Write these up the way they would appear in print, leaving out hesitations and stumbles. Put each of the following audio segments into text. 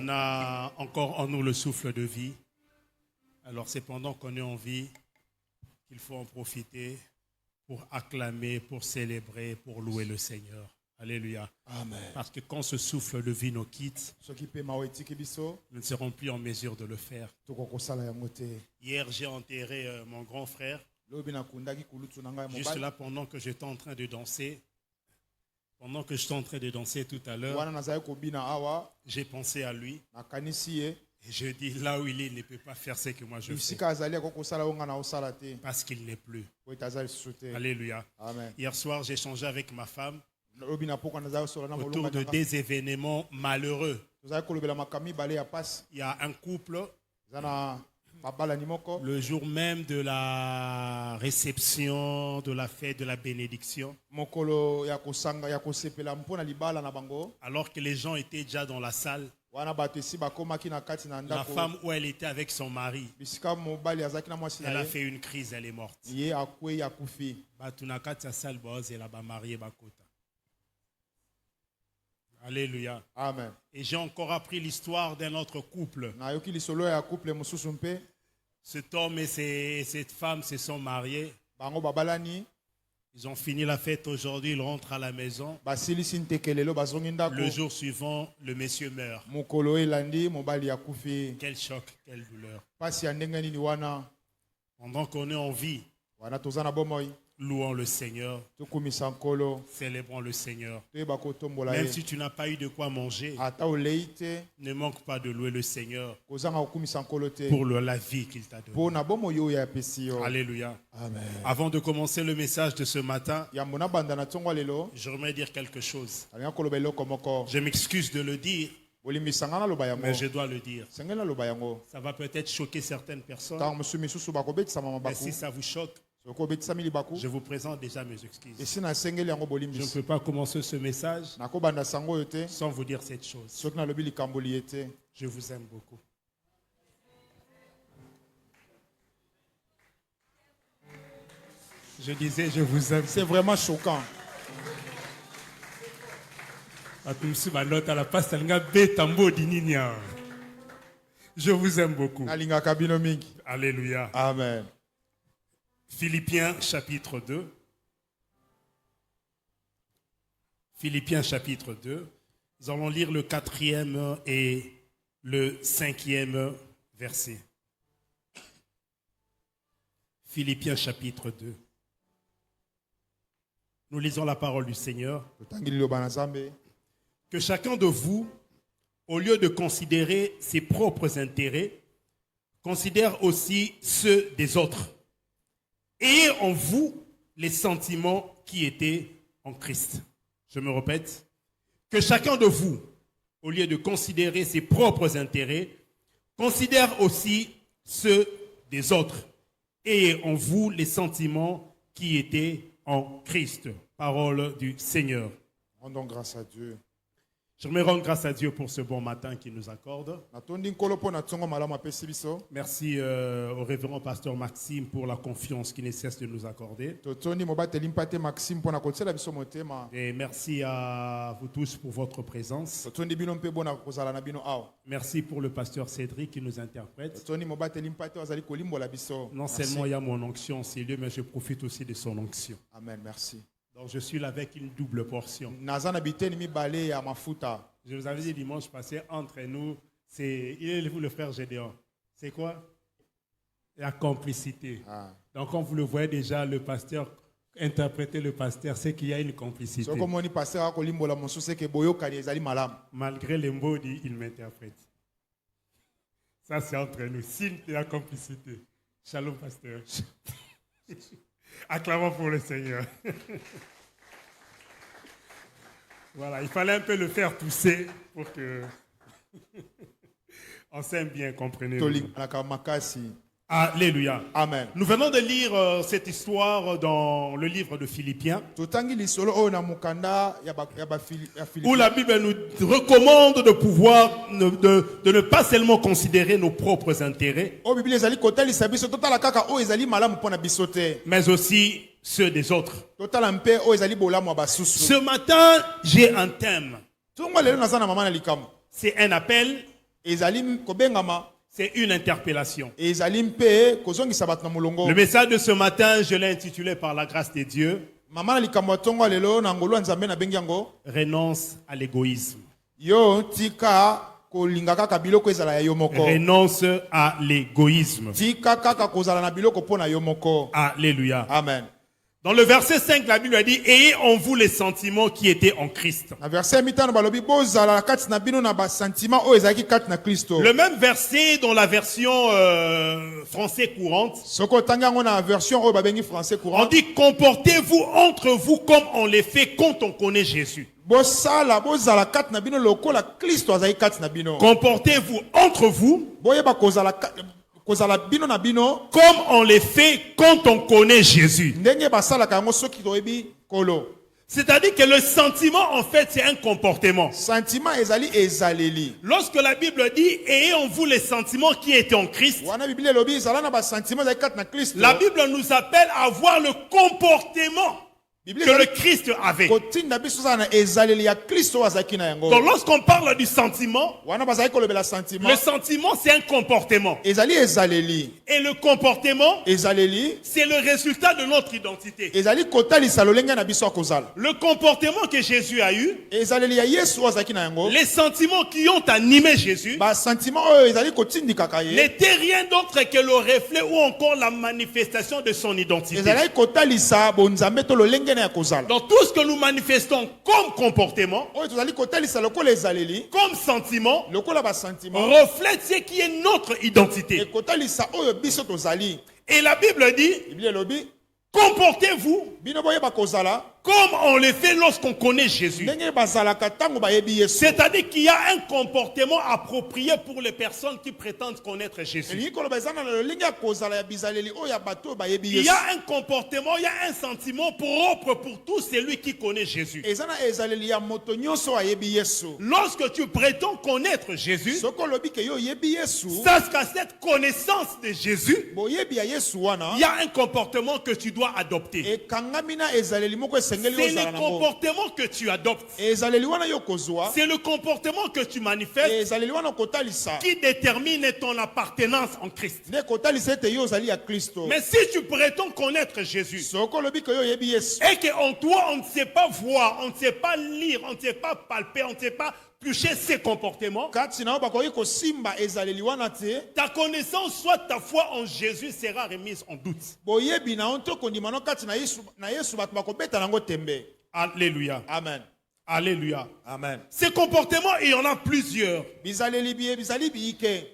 On a encore en nous le souffle de vie. Alors c'est pendant qu'on est en vie qu'il faut en profiter pour acclamer, pour célébrer, pour louer le Seigneur. Alléluia. Amen. Parce que quand ce souffle de vie nous quitte, nous ne serons plus en mesure de le faire. Hier, j'ai enterré mon grand frère. Juste là, pendant que j'étais en train de danser, tout à l'heure, j'ai pensé à lui. Et je dis, là où il est, il ne peut pas faire ce que moi je fais. Parce qu'il n'est plus. Alléluia. Amen. Hier soir, j'ai échangé avec ma femme autour de des événements malheureux. Il y a un couple, le jour même de la réception, de la fête, de la bénédiction, alors que les gens étaient déjà dans la salle, la femme où elle était avec son mari, elle a fait une crise, elle est morte. Alléluia. Amen. Et j'ai encore appris l'histoire d'un autre couple. Cet homme et cette femme se sont mariés. Ils ont fini la fête aujourd'hui, ils rentrent à la maison. Le jour suivant, le monsieur meurt. Quel choc, quelle douleur. Pendant qu'on est en vie, louons le Seigneur, célébrons le Seigneur. Même si tu n'as pas eu de quoi manger, ne manque pas de louer le Seigneur pour la vie qu'il t'a donnée. Alléluia. Amen. Avant de commencer le message de ce matin, j'aimerais dire quelque chose. Je m'excuse de le dire, mais je dois le dire. Ça va peut-être choquer certaines personnes, mais si ça vous choque, je vous présente déjà mes excuses. Je ne peux pas commencer ce message sans vous dire cette chose. Je vous aime beaucoup. Je disais, je vous aime. C'est vraiment choquant. Je vous aime beaucoup. Alléluia. Amen. Philippiens chapitre 2. Philippiens chapitre 2. Nous allons lire le 4e et le 5e verset. Philippiens chapitre 2. Nous lisons la parole du Seigneur. Que chacun de vous, au lieu de considérer ses propres intérêts, considère aussi ceux des autres. Ayez en vous les sentiments qui étaient en Christ. Je me répète. Que chacun de vous, au lieu de considérer ses propres intérêts, considère aussi ceux des autres. Ayez en vous les sentiments qui étaient en Christ. Parole du Seigneur. Rendons grâce à Dieu. J'aimerais rendre grâce à Dieu pour ce bon matin qu'il nous accorde. Merci au révérend pasteur Maxime pour la confiance qu'il ne cesse de nous accorder. Et merci à vous tous pour votre présence. Merci pour le pasteur Cédric qui nous interprète. Non seulement il y a mon onction, c'est lui, mais je profite aussi de son onction. Amen, merci. Donc je suis là avec une double portion. Je vous avais dit dimanche passé, entre nous, il est vous le frère Gédéon. C'est quoi? La complicité. Ah. Donc quand vous le voyez déjà, le pasteur, interpréter le pasteur, c'est qu'il y a une complicité. Malgré les mots, il m'interprète. Ça c'est entre nous, signe de la complicité. Shalom pasteur. Acclamons pour le Seigneur. Voilà, il fallait un peu le faire pousser pour que on s'aime bien, comprenez-vous. Alléluia. Amen. Nous venons de lire cette histoire dans le livre de Philippiens, où la Bible nous recommande de pouvoir de ne pas seulement considérer nos propres intérêts, mais aussi ceux des autres. Ce matin, j'ai un thème. C'est un appel ezali kobengama C'est une interpellation. ezali mpe kozongisa bato na molongo. Le message de ce matin, je l'ai intitulé par la grâce de Dieu, Mama na likambo ya tongo lelo na ngolo ya Nzambe na bengi yango renonce à l'égoïsme. yo tika kolinga kaka biloko ezala ya yo moko. Renonce à l'égoïsme. Tika kaka kozala na biloko pona yo moko. Alléluia. Amen. Dans le verset 5, la Bible a dit, ayez en vous les sentiments qui étaient en Christ. Na verset mitano balobi bozala na kati na bino na ba sentiment oyo ezalaki kati na Kristo. Le même verset dans la version français courante, Soko tangi yango na version oyo babengi français on courant. dit, comportez-vous entre vous comme on les fait quand on connaît Jésus. Bosala bozala kati na bino lokola Kristo azali kati na bino. Comportez-vous entre vous Boyeba kozala bino na bino comme on les fait quand on connaît Jésus. ndenge basalaka yango soki toyebi kolo. C'est-à-dire que le sentiment, en fait, c'est un comportement. Sentiment ezali ezaleli. Lorsque la Bible dit, ayez en vous les sentiments qui étaient en Christ, Wana Biblia elobi ezala na ba sentiment ezali kati na Kristo. la Bible nous appelle à avoir le comportement que le Christ avait. kotinda biso za na ezaleli ya Kristo azaki na yango. Donc lorsqu'on parle du sentiment, Wana bazali kolobela sentiment le sentiment c'est un comportement. ezali ezaleli. Et le comportement, Ezaleli c'est le résultat de notre identité. ezali kotalisa lolenge na biso akozala. Le comportement que Jésus a eu, Ezaleli ya Yesu azaki na yango. les sentiments qui ont animé Jésus, Ba sentiment oyo ezali kotindikaka ye. n'était rien d'autre que le reflet ou encore la manifestation de son identité. Ezali kotalisa bonzambe to lolenge na ya kozala. Dans tout ce que nous manifestons comme comportement, Oyo tozali kotalisa lokola ezaleli comme sentiment, lokola ba sentiment reflète ce qui est notre identité. ekotalisa oyo biso tozali. Et la Bible dit, Biblia elobi comportez-vous bino boyeba kozala comme on le fait lorsqu'on connaît Jésus. ndenge bazalaka tango bayebi Yesu. C'est-à-dire qu'il y a un comportement approprié pour les personnes qui prétendent connaître Jésus. Elingi koloba eza na lolenge ya kozala ya bizaleli oyo ya bato oyo bayebi Il y Yesu. a un comportement, il y a un sentiment propre pour tout celui qui connaît Jésus. Eza na ezaleli ya moto nyonso ayebi Yesu. Lorsque tu prétends connaître Jésus, Soko lobi ke yo yebi Yesu, sache qu'à cette connaissance de Jésus, boyebi ya Yesu wana il y a un comportement que tu dois adopter. ekangami na ezaleli moko esengeli C'est ozala le nango. comportement que tu adoptes. Ezaleli wana yo kozwa, C'est le comportement que tu manifestes ezaleli wana kotalisa. qui détermine ton appartenance en Christ. Ne kotalisa ete yo ozali ya Kristo. Mais si tu prétends connaître Jésus Soko lobi ke yo yebi Yesu. et qu'en toi on ne sait pas voir, on ne sait pas lire, on ne sait pas palper, on ne sait pas toucher ses comportements, Kati na yo bakoki kosimba ezaleli wana te, ta connaissance, soit ta foi en Jésus sera remise en doute. boyebi na onto kondima no kati na Yesu bato bakobeta nango tembe. Alléluia. Amen. Alléluia. Amen. Ces comportements, il y en a plusieurs. Bizaleli biye bizali biyike.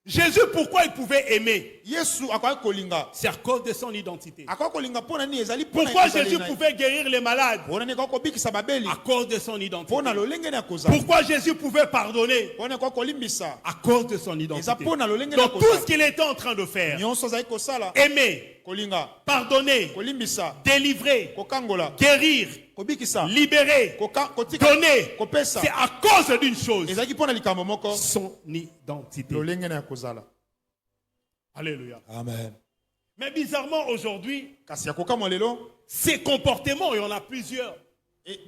Jésus, pourquoi il pouvait aimer? Yesu akoki kolinga. C'est à cause de son identité. Akoki kolinga pona ni ezali pona Pourquoi ezaleli Jésus na ye. pouvait guérir les malades? Pona ni akoki kobikisa babeli. À cause de son identité. Pona lolenge na kozala. Pourquoi Jésus pouvait pardonner? Pona akoki kolimbisa. À cause de son Eza identité. pona lolenge na Donc tout ce kozala. qu'il était en train de faire, Nyonso azali kosala. aimer, Kolinga. pardonner, Kolimbisa. délivrer, Kokangola. guérir, Kobikisa. libérer, Kotika. donner, Kopesa. c'est à cause d'une chose, Ezaki pona likambo moko. son identité. Lolenge na kozala. Alléluia. Amen. Mais bizarrement aujourd'hui, Kasi ya kokamwa lelo. ces comportements, il y en a plusieurs,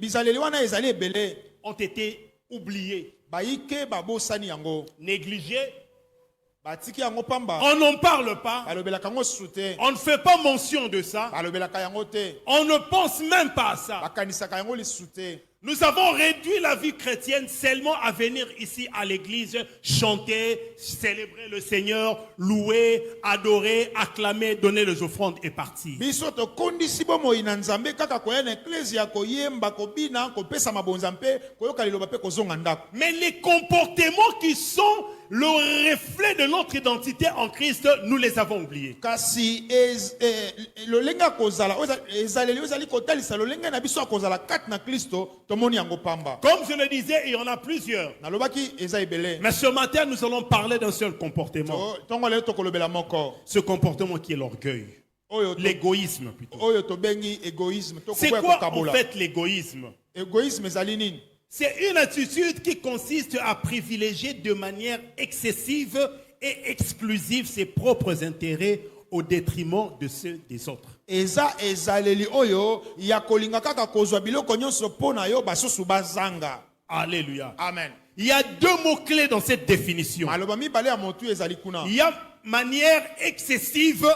Bizaleli wana ezali ebele. ont été oubliés, Bayike babosani yango. négligés. Batiki yango pamba. On n'en parle pas. Balobelaka yango sute. On ne fait pas mention de ça. Balobelaka yango te. On ne pense même pas à ça. Bakanisaka yango lisute. Nous avons réduit la vie chrétienne seulement à venir ici à l'église, chanter, célébrer le Seigneur, louer, adorer, acclamer, donner les offrandes et partir. Biso to kondisi bomoi na Nzambe kaka koya na eklezia koyemba kobina kopesa mabonza mpe koyoka liloba mpe kozonga ndako. Mais les comportements qui sont le reflet de notre identité en Christ, nous les avons oubliés. Kasi lolenga kozala ezaleli ozali kotalisa lolenga na biso kozala kat na Kristo tomoni yango pamba. Comme je le disais, il y en a plusieurs. Nalobaki eza ebele. Mais ce matin, nous allons parler d'un seul comportement. Tongo lelo tokolobela moko. Ce comportement qui est l'orgueil. Oyo L'égoïsme plutôt. oyo tobengi égoïsme. C'est quoi en fait l'égoïsme? Égoïsme ezali nini? C'est une attitude qui consiste à privilégier de manière excessive et exclusive ses propres intérêts au détriment de ceux des autres. Eza ezaleli oyo ya kolinga kaka kozwa biloko nyonso pona yo basusu bazanga. Alléluia. Amen. Il y a deux mots-clés dans cette définition. maloba mibale ya motu ezali kuna. Il y a manière excessive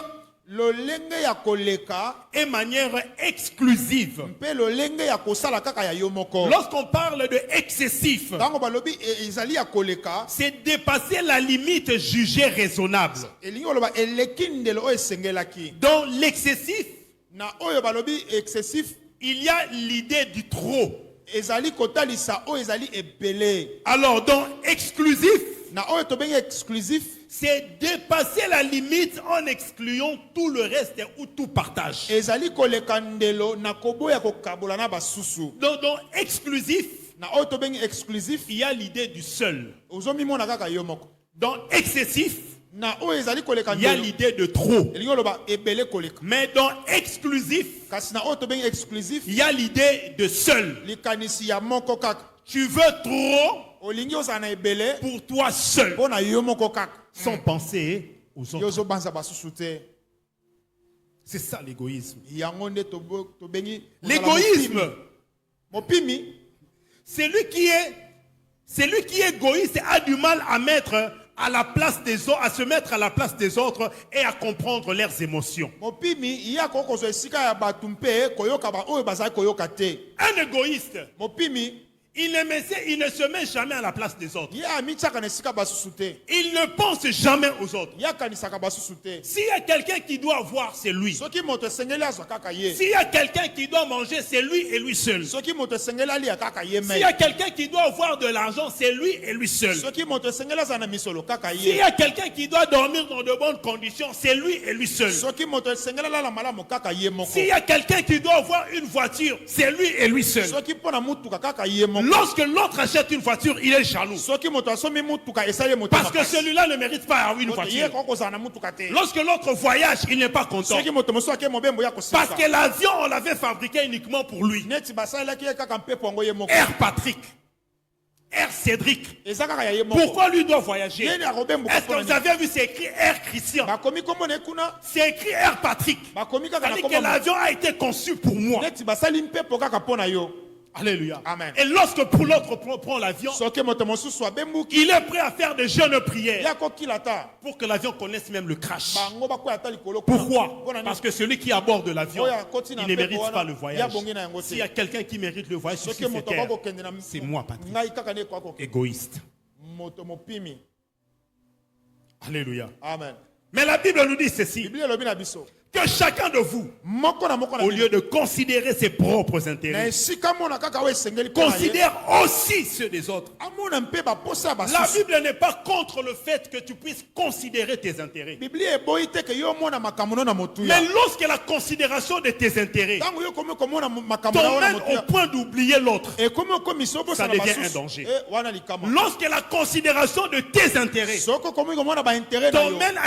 Lolenge ya koleka et manière exclusive. mpe lolenge ya kosala kaka ya yo moko. Lorsqu'on parle de excessif, Tango balobi ezali ya koleka, c'est dépasser la limite jugée raisonnable. elingi oloba eleki ndelo oyo esengelaki. Dans l'excessif, Na oyo balobi excessif, il y a l'idée du trop. ezali kotalisa oyo ezali ebele. Alors, dans exclusif, Na oyo tobengi exclusif, c'est dépasser la limite en excluant tout le reste ou tout partage. ezali koleka ndelo na koboya kokabola na basusu. Donc, dans exclusif, Na oyo tobengi exclusif, il y a l'idée du seul. ozomimona kaka yo moko. Dans excessif, Na oyo ezali koleka il y a ndelo, l'idée de trop. elingi oloba ebele koleka. Mais dans exclusif, Kasi na oyo tobengi exclusif, il y a l'idée de seul. likanisi ya moko kaka. Tu veux trop Olingi ozala na ebele pour toi seul, mpo na yo moko kaka. sans penser aux Yo autres. ozobanza basusu te. C'est ça l'égoïsme. Yango nde tobengi L'égoïsme, mopimi. celui qui est égoïste a du mal à mettre à la place des autres, à se mettre à la place des autres et à comprendre leurs émotions. Mopimi iya kokozwa esika ya batu mpe koyoka ba oyo bazali koyoka te. Un égoïste, Mopimi il ne se met jamais à la place des autres. ye amitiaka na esika basusu te. Il ne pense jamais aux autres. Ye akanisaka basusu te. S'il y a quelqu'un qui doit voir, c'est lui. Soki moto esengeli azwa kaka ye. S'il y a quelqu'un qui doit manger, c'est lui et lui seul. Soki moto esengeli alia kaka ye S'il me. y a quelqu'un qui doit avoir de l'argent, c'est lui et lui seul. Soki moto esengeli azala na misolo kaka S'il y ye. a quelqu'un qui doit dormir dans de bonnes conditions, c'est lui et lui seul. Soki moto esengeli alala malamu kaka ye moko. S'il y a quelqu'un qui doit avoir une voiture, c'est lui et lui seul. Soki mpona mutuka kaka ye moko. Lorsque l'autre achète une voiture, il est jaloux. Soki moto asomi mutuka esali moto. Parce que celui-là ne mérite pas avoir une ye voiture. kokozala na mutuka te. Lorsque l'autre voyage, il n'est pas content. Soki moto mosusu ake mobembo ya Parce kosisa. que l'avion, on l'avait fabriqué uniquement pour lui. Neti basalaki ye kaka mpepo yango ye moko. Air Patrick, Air Cédric. Eza kaka ya ye moko. Pourquoi lui doit voyager? Ye ni akobembo Est-ce que vous avez vu, c'est écrit Air Christian? bakomi kombo na ye kuna. C'est écrit Air Patrick. Bakomi kaka na C'est-à-dire kombo que l'avion a été conçu pour moi. neti basali mpepo kaka mpo na yo. Alléluia. Amen. Et lorsque pour l'autre prend l'avion, Soki moto mosusu abembuki il est prêt à faire des jeûnes prières ya kokila ta. pour que l'avion connaisse même le crash. Bango bakoya ta likolo kuna. Pourquoi? Mpo na nini? Parce que celui qui aborde l'avion, Oya koti na il ne mpepo mérite wana, pas le ya voyage. bongi na yango te. S'il y a quelqu'un qui mérite le voyage sur Soki cette moto terre, bakokende na c'est moi, Patrick. ngai kaka ne kwa kokende. Égoïste. Moto mopimi. Alléluia. Amen. Mais la Bible nous dit ceci, Biblia elobi na biso. que chacun de vous, Moko na moko na au bino. lieu de considérer ses propres Na intérêts, esika mona kaka oyo esengeli mpo na ye. considère aussi ceux des autres. Amona mpe baposa ya La basusu. Bible n'est pas contre le fait que tu puisses considérer tes intérêts. Biblia eboyi te ke yo mona makambo no na motuya. Mais lorsque la considération de tes intérêts Tango yo komi komona makambo na yo na t'emmène au motuya. point d'oublier l'autre, Ekomi okomi sobo ça sana devient basusu. un danger. Wana likama. lorsque la considération de tes intérêts Soko komi komona ba intérêt na yo. t'emmène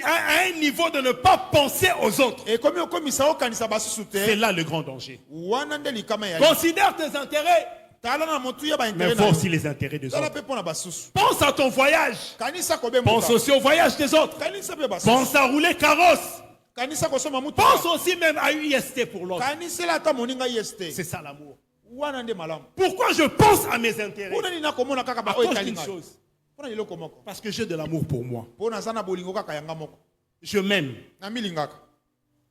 à un niveau de ne pas penser aux autres, Ekomi okomi sa okanisa basusu c'est te. là le grand danger. Wana nde likama ya. Considère tes intérêts, Tala na motuya ba mais intérêt na vois yo. aussi les intérêts des Tala autres. pe pona basusu. Pense à ton voyage, Kanisa kobembo. pense aussi au voyage des autres, Kanisa pe basusu. pense à rouler carrosse, Kanisa kosoma mutuka. pense aussi même à UST pour l'autre. Kanisa la ta moninga yeste. C'est ça l'amour. Wana nde malamu. Pourquoi je pense à mes intérêts? Pona nina komona kaka À ba cause oyo d'une talinga. chose, Pona iloko moko. parce que j'ai de l'amour pour moi. Pona zana bolingo kaka yanga moko. Je m'aime. Na milingaka.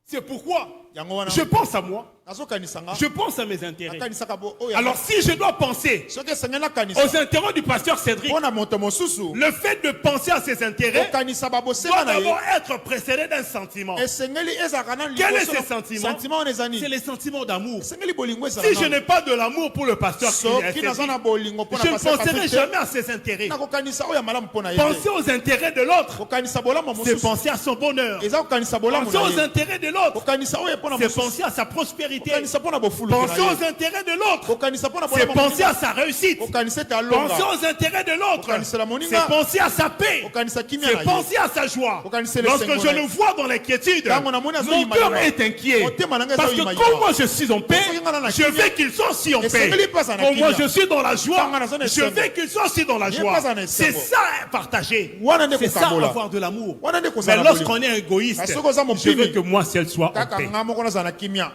C'est pourquoi Yango wana. je pense à moi, Nazo kanisanga. je pense à mes intérêts. Akanisaka bo oyo. Alors si je dois penser soki esengeli kanisa. aux intérêts du pasteur Cédric, Pona moto mosusu. le fait de penser à ses intérêts Okanisa doit babosela na ye. d'abord être précédé d'un sentiment. Esengeli ezaka na Quel est liboso ce sentiment? Sentiment on ezani. C'est les sentiments d'amour. Esengeli bolingo ezaka. Si je n'ai pas de l'amour pour le pasteur soki Cédric, naza na bolingo pona je ne passer penserai jamais à ses intérêts. na kokanisa oyo malamu pona ye. Penser aux intérêts de l'autre, Kokanisa bolamo c'est mosusu. penser à son bonheur. Eza kokanisa bolamo Penser na aux ye. intérêts de l'autre, Kokanisa oyo pona c'est mosusu. penser à sa prospérité. Kokanisa pona bofulu. Penser aux intérêts de l'autre, Kokanisa pona c'est bolamo. penser à sa réussite. Kokanisa ta longa. Penser aux intérêts de l'autre, Kokanisa la moninga. c'est penser à sa paix. Kokanisa kimia C'est na ye. penser à sa joie. Kokanisa le Lorsque sengo je na le ye. vois dans l'inquiétude, Tango na moni azo mon yima cœur yima. est inquiet. Motema nanga Parce ezo que yima comme yima. moi je suis en paix, Soki nga na na je kimia. veux qu'ils soient aussi en paix. Esengeli pasa na Comme moi kimia. je suis dans la joie, Tango na zone je esengo. veux qu'ils soient aussi dans la Ye joie. pasa na C'est esengo. ça partager. Wana nde C'est ça kokabola. avoir de l'amour. Wana nde Mais kozala lorsqu'on est égoïste, Parce que oza je mopimi. veux que moi seul soit en Kaka paix. nga moko naza na kimia.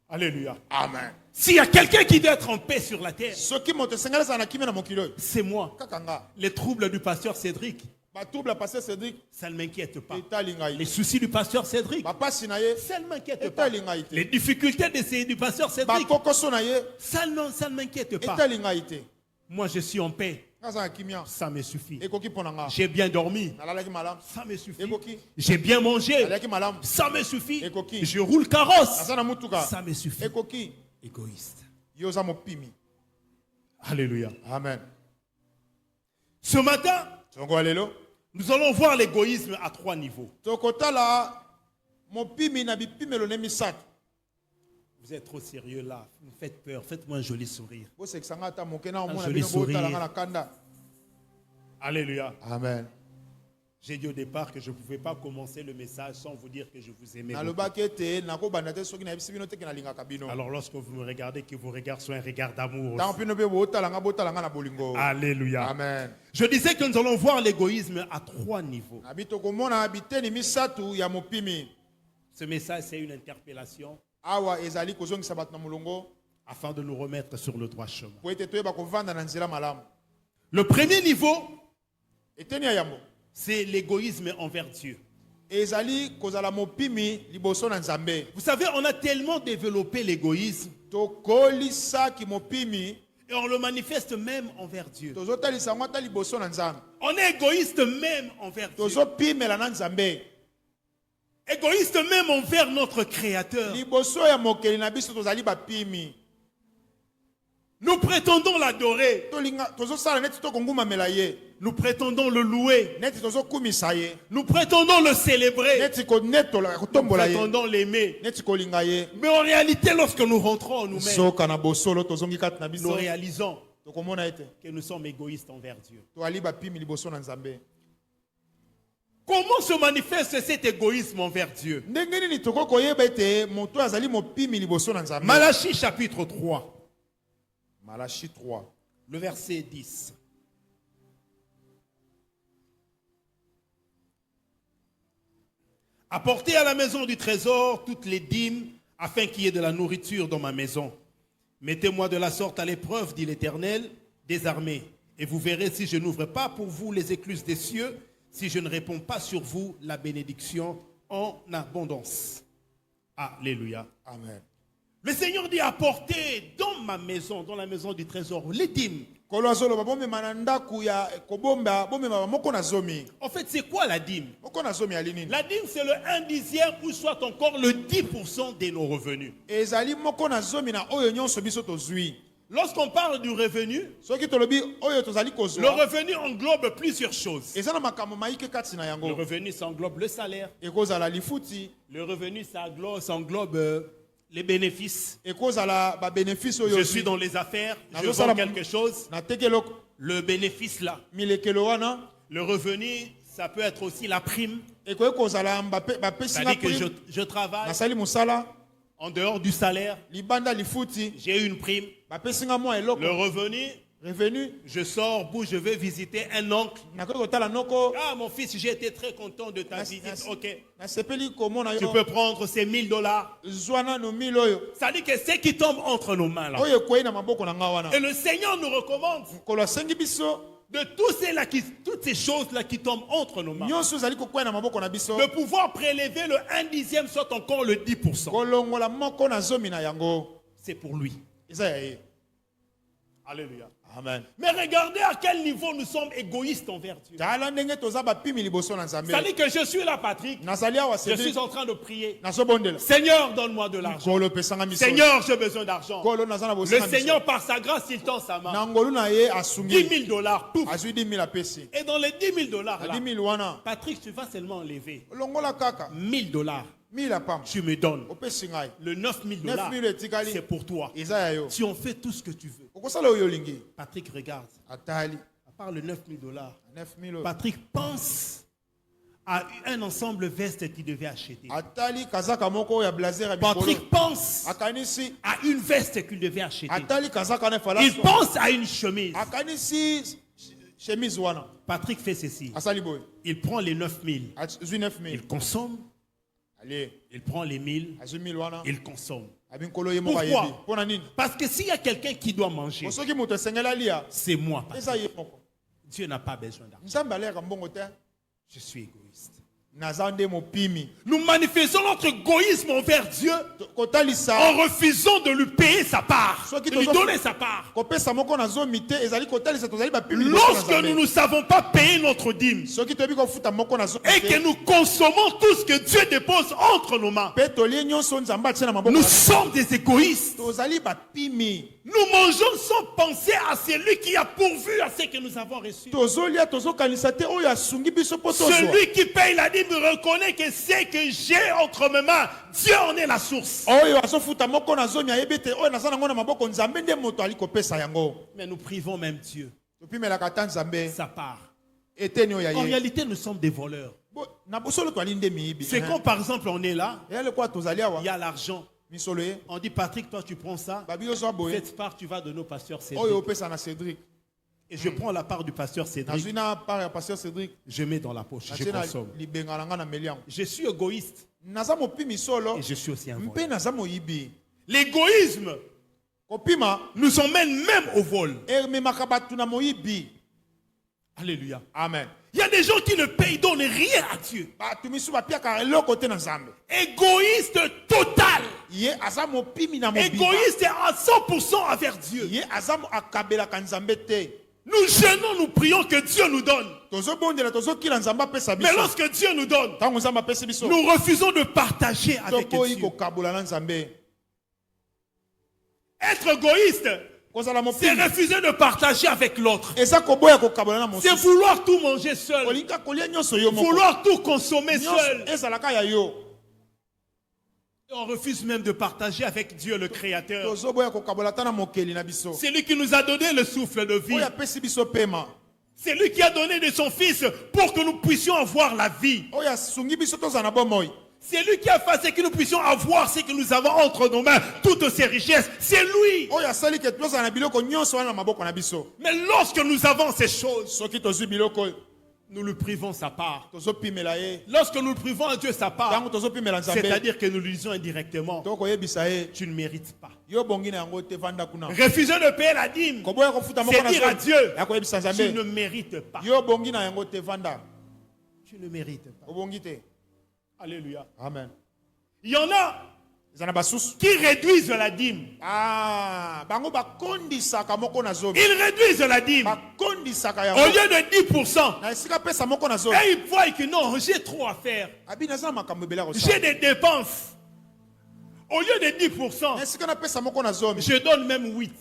Alléluia. Amen. S'il y a quelqu'un qui doit être en paix sur la terre, Soki moto sengala sana kimi na mokili oyo. c'est moi. Kakanga. Les troubles du pasteur Cédric, Ba trouble pasteur Cédric ça ne m'inquiète pas. etali ngai. Les soucis du pasteur Cédric, Ba pasi na ye ça ne m'inquiète pas. etali ngai Les te. difficultés du pasteur Ba Cédric, kokoso na ye ça ne m'inquiète pas. etali ngai te. Moi, je suis en paix. Ngaza na kimia. Ça me suffit. Ekoki pona nga. J'ai bien dormi. Nalalaki malam. Ça me suffit. Ekoki. J'ai bien mangé. Nalalaki malam. Ça me suffit. Et coquille. Je roule carrosse. Naza na mutuka. Ça me suffit. Ekoki. Égoïste. Yoza mopimi. Alléluia. Amen. Ce matin, Tongo alelo. nous allons voir l'égoïsme à 3 niveaux. Tokotala mopimi na bipimelo ne misato. Vous êtes trop sérieux là. Vous me faites peur. Faites-moi un joli sourire. Bo seksanga ta mokena omona joli bino botala sourire. nga na kanda. Alléluia. Amen. J'ai dit au départ que je ne pouvais pas commencer le message sans vous dire que je vous aimais beaucoup. Nalobaki ete nakobanda te soki na yebisi bino te ke nalingaka bino. Alors lorsque vous me regardez, que vos regards soient un regard d'amour Tant aussi. pino be botala nga na bolingo. Alléluia. Amen. Je disais que nous allons voir l'égoïsme à 3 niveaux. Na bito komona biteni misatu ya mopimi. Ce message, c'est une interpellation Awa ezali kozongisa bato na mulongo afin de nous remettre sur le droit chemin. po ete toyeba kovanda na nzela malamu. Le premier niveau, Eteni ya yambo. c'est l'égoïsme envers Dieu. Ezali kozala mopimi liboso na Nzambe. Vous savez, on a tellement développé l'égoïsme Tokolisa ki mopimi et on le manifeste même envers Dieu. tozotalisa ngo ata liboso na Nzambe. On est égoïste même envers Dieu. Tozopimela na Nzambe. Égoïste même envers notre Créateur. Liboso ya mokeli na biso tozali bapimi. Nous prétendons l'adorer. Tolinga tozosala neti tokongumamela ye. Nous prétendons le louer. Neti tozokumisa ye. Nous prétendons le célébrer. Neti konetola Nous kotombola ye. prétendons l'aimer. Neti kolinga ye. Mais en réalité, lorsque nous rentrons en nous-mêmes, Soka na bosolo tozongi kati na nous biso. réalisons Tokomona ete. que nous sommes égoïstes envers Dieu. Toali bapimi liboso na Nzambe. Comment se manifeste cet égoïsme envers Dieu? Ndenge nini tokokoyeba ete moto azali mopimi liboso na Nzambe. Malachie chapitre 3, Malachie 3. le verset 10. Apportez à la maison du trésor toutes les dîmes, afin qu'il y ait de la nourriture dans ma maison. Mettez-moi de la sorte à l'épreuve, dit l'Éternel des armées, et vous verrez si je n'ouvre pas pour vous les écluses des cieux, si je ne réponds pas sur vous la bénédiction en abondance. Alléluia. Amen. Le Seigneur dit apportez dans ma maison, dans la maison du trésor, les dîmes. Kolo azoloba bomema na ndaku ya kobomba bomema moko na zomi. En fait, c'est quoi la dîme? Moko na zomi ali nini? La dîme, c'est le 1/10 ou soit encore le 10% de nos revenus. Ezali moko na zomi na oyo nyonso biso tozwi. Lorsqu'on parle du revenu, Soki tolobi oyo tozali le kozwa. revenu englobe plusieurs choses. Eza na makambo maike kati na Le yango. revenu, ça englobe le salaire. Ekozala lifuti, Le revenu, ça englobe les bénéfices. ekozala ba bénéfice oyo. Je suis dans les affaires, je Nazo vends sala- quelque chose. Na tekeloko Le bénéfice là. milekelo wana Le revenu, ça peut être aussi la prime. ekoki kozala bapesi nga C'est-à-dire que prime. je travaille Nasali musala en dehors du salaire. libanda lifuti J'ai une prime. bapesi nga mwa eloko. Le revenu, Revenu je sors, je vais visiter un oncle. nakoki kotala noko. Ah, mon fils, j'ai été très content de ta visite. Ok. Nasepeli komona Tu yo. peux prendre ces $1000. Zwana no milo oyo. Ça dit que c'est qui tombe entre nos mains là. Oyo kwei na maboko na nga wana. Et le Seigneur nous recommande Kolo asengi biso de toutes ces choses-là qui tombent entre nos mains, nyonso ezali kokwea na maboko na biso. de pouvoir prélever le 1/10, soit encore le 10%. Kolongola moko na zomi na yango. C'est pour lui. Eza ya ye. Alléluia. Amen. Mais regardez à quel niveau nous sommes égoïstes envers Dieu. Tala ndenge toza bapimi liboso na Nzambe. Ça dit que je suis là, Patrick. Nazali awa Je sedi. suis en train de prier. Nazobondela. Seigneur, donne-moi de l'argent. Kolo pesanga miso. Seigneur, j'ai besoin d'argent. Kolo nazana Le bosenga miso. Seigneur, par sa grâce, il tend sa main. Nangolu na ye 10 asungi. 000 $. Pouf. Azwi 10 000 apesi. Et dans les 10 000 $, là, 10 000 wana. Patrick, tu vas seulement enlever Longola kaka. 1 000 $. 1000 apam. Tu me donnes. Opesi ngai. Le 9 000 9 000 etikali. c'est pour toi. Eza ya yo. Tu en fais tout ce que tu veux. Okosala oyo lingi. Patrick, regarde. Atali. À part le 9 000 $, 9 000. Patrick pense à un ensemble veste qu'il devait acheter. Atali kazaka moko ya blazer ya bikolo. Patrick pense Akanisi. à une veste qu'il devait acheter. Atali kazaka na fala. Il pense à une chemise. Akanisi chemise wana. Patrick fait ceci. Asali boy. Il prend les 9 000. Azwi 9 000. Il consomme. Allez. Il prend les 1 000. Azwi 1000 wana. Il consomme. Pourquoi? Pona nini? Parce que s'il y a quelqu'un qui doit manger, Osoki moto esengeli alia, c'est moi. eza ye moko. Dieu n'a pas besoin d'argent. Nzambe aleka mbongo te. Je suis égoïste. Naza nde mopimi. Nous manifestons notre égoïsme envers Dieu Kotalisa en refusant de lui payer sa part, Soki de lui tozo- donner sa part. kopesa moko nazomi te ezali kotalisa tozali bapimi liboso na Lorsque Nzambe. nous ne savons pas payer notre dîme Soki toyebi kofuta moko nazomi et que te nous consommons tout ce que Dieu dépose entre nos mains, mpe tolie nyonso Nzambe atie na maboko nous na biso. sommes des égoïstes. Tozali bapimi. Nous mangeons sans penser à celui qui a pourvu à ce que nous avons reçu. Tozolia tozokanisa te oyo asungi biso mpo tozwa. Celui qui paye la dîme reconnaît que ce que j'ai entre mes mains, Dieu en est la source. Oyo azofuta moko nazomi ayebi te oyo naza nango na maboko Nzambe nde moto ali kopesa yango. Mais nous privons même Dieu Topimelaka ta Nzambe sa part. eteni oyo En ya ye. réalité, nous sommes des voleurs. Na bosolo toali nde miyibi. C'est quand, par exemple, on est là, Eyale kwa tozali awa il y a l'argent. misolo ye. On dit, Patrick, toi, tu prends ça. Babi ozwa boye Cette part, tu vas donner au pasteur oyo Cédric. opesa na Cédric. Et je prends la part du pasteur Cédric. Nazwi na part ya pasteur Cédric. Je mets dans la poche. Je Natie na consomme. libenga na nga na meliango. Je suis égoïste Naza mopimi solo et je suis aussi un voleur. mpe naza moyibi. L'égoïsme Kopima nous emmène même au vol. ememaka bato na moyibi. Alléluia. Amen. Il y a des gens qui ne payent, donnent rien à Dieu. Bato misu bapiaka eloko te na Nzambe. Égoïste total. Ye aza mopimi na mobimba. Égoïste à 100% envers Dieu. Ye aza akabelaka Nzambe te. Nous jeûnons, nous prions que Dieu nous donne. Tozobondela tozokila Nzambe apesa Mais biso. lorsque Dieu nous donne, Ntango Nzambe apesi biso nous refusons de partager avec tokoyi Dieu. kokabola na Nzambe. Être égoïste, Kozala c'est mopimi refuser de partager avec l'autre. eza koboya kokabola na C'est mosusu. vouloir tout manger seul. Kolinga kolia nyonso yo moko. Vouloir tout consommer seul. Nyonso ezalaka ya yo. Et on refuse même de partager avec Dieu le Créateur. Tozoboya kokabola ta na mokeli na biso. C'est lui qui nous a donné le souffle de vie. Oyo apesi biso pema. C'est lui qui a donné de son Fils pour que nous puissions avoir la vie. Oyo asungi biso tozala na bomoi. C'est lui qui a fait ce que nous puissions avoir ce que nous avons entre nos mains, toutes ces richesses. C'est lui. Oyo asali ke tozala na biloko nyonso wana na maboko na biso. Mais lorsque nous avons ces choses, Soki tozwi biloko oyo, nous lui privons sa part. tozopimela ye. Lorsque nous privons à Dieu sa part, Ntango tozopimela Nzambe, c'est-à-dire que nous lui disons indirectement, tokoyebisa ye, tu ne mérites pas. yo bongi na yango te vanda kuna. Refuser de payer la dîme, Koboya kofuta moko c'est na dire à so. Dieu, Ya koyebisa tu Nzambe, ne mérites pas. yo bongi na yango te vanda. Tu ne mérites pas. Obongi te. Alléluia. Amen. Il y en a Ezana basusu. qui réduisent la dîme. Ah, bango bakondisaka moko na zomi. Ils réduisent la dîme. Bakondisaka Au yango. lieu de 10%, Na esika pesa moko na zomi. et ils voient que non, j'ai trop à faire. Abi naza makambo ebele ya J'ai kosala. des dépenses. Au lieu de Na 10%, esika na pesa moko na zomi. je donne même 8.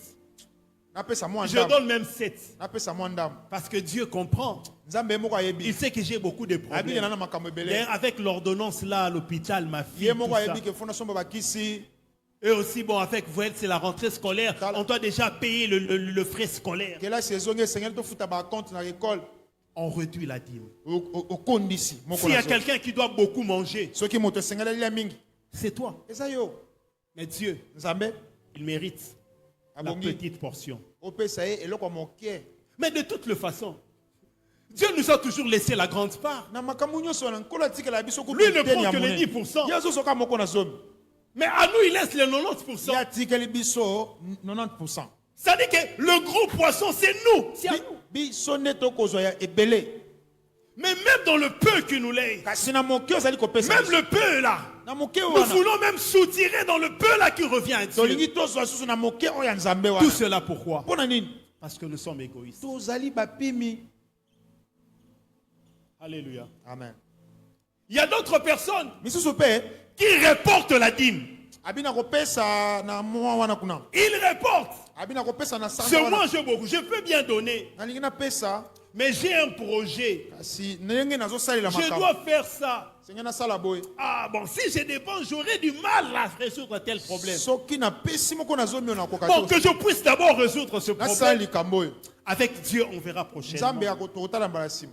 Na pesa mwa Je ndamu. donne même 7. Na pesa mwa ndamu. Parce que Dieu comprend. Nzambe moko Il ayebi. sait que j'ai beaucoup de Abi problèmes. na makambo ebele. D'ailleurs, avec l'ordonnance là à l'hôpital, ma fille, Ye tout moko ça. ayebi ke fondation bakisi. Eux aussi, bon, avec vous, c'est la rentrée scolaire. On doit déjà payer le frais scolaire. Kela saison esengeli tofuta ba compte na école. On réduit la dîme. Okondisi moko S'il y na a zomi. quelqu'un qui doit beaucoup manger, Soki moto esengeli alia mingi. c'est toi. Eza yo. Mais Dieu, Nzambe il mérite la abongi. petite portion. Opesa ye eloko moke. Mais de toutes les façons, Dieu nous a toujours laissé la grande part. Na makambo nyonso na nkola tikela biso ko. Lui ne prend que les 10%. Yazo soka moko na zomi. Mais à nous, il laisse les 90%. Ya tikeli biso 90%. Ça dit que le gros poisson, c'est nous. C'est à nous. Biso nde tokozwa ya ebele. Mais même dans le peu qu'il nous laisse, Kasi na moke ozali kopesa. même le peu là, na moke nous wana. voulons même soutirer dans le peu là qui revient à Dieu. Tolingi tozwa susu na moke oya Nzambe Tout wana. cela pourquoi? Pona nini? Parce que nous sommes égoïstes. Tozali bapimi. Alléluia. Amen. Il y a d'autres personnes Misusu pe qui reportent la dîme. abina kopesa na mwa wana kuna. Ils reportent. Abina kopesa na Je sanga wana. mange beaucoup. Je peux bien donner. Nalingi na pesa Mais j'ai un projet. kasi ndenge nazo salela Je makambo. dois faire ça. Senya na sala boy. Ah bon, si je dépense, j'aurai du mal à résoudre tel problème. Soki na pesi moko na zomi na koka. Pour que je puisse d'abord résoudre ce Na problème. sali kambo. Avec Dieu, on verra prochainement. Nzambe ya kototala mbala sima.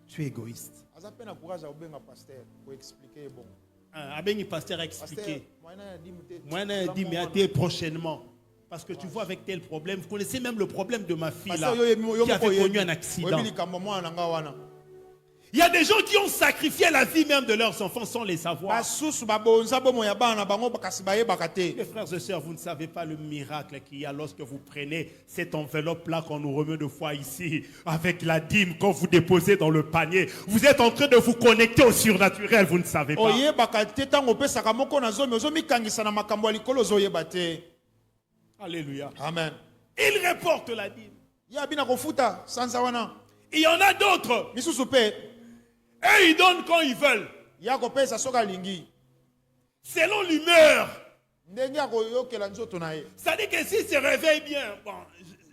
Tu es égoïste. Aza pe na courage ya obenga pasteur pour expliquer bon. Abengi pasteur a Pasteur, expliqué. moyen ya dimite. Moi, on a dit, mais attends, prochainement. Parce que tu vois, avec tel problème, vous connaissez même le problème de ma fille là, Pasteur yo qui avait connu un yo accident. likambo mwana nga wana. Il y a des gens qui ont sacrifié la vie même de leurs enfants sans les savoir. basusu babonza bomo ya bana bango kasi bayebaka te. Mes frères et sœurs, vous ne savez pas le miracle qu'il y a lorsque vous prenez cette enveloppe-là qu'on nous remet deux fois ici, avec la dîme, quand vous déposez dans le panier. Vous êtes en train de vous connecter au surnaturel, vous ne savez pas. Oyebaka te tango pesaka moko na zomi ozomikangisa na makambo ya likolo ozoyeba te. Alléluia. Amen. Ils reportent la dîme. Ya bina kofuta sanza wana. Il y en a d'autres. Misusu pe. Eux, ils donnent quand ils veulent. Ya kopesa soka lingi. Selon l'humeur. Ndenge akoyokela nzoto na ye. C'est-à-dire que s'il se réveille bien, bon,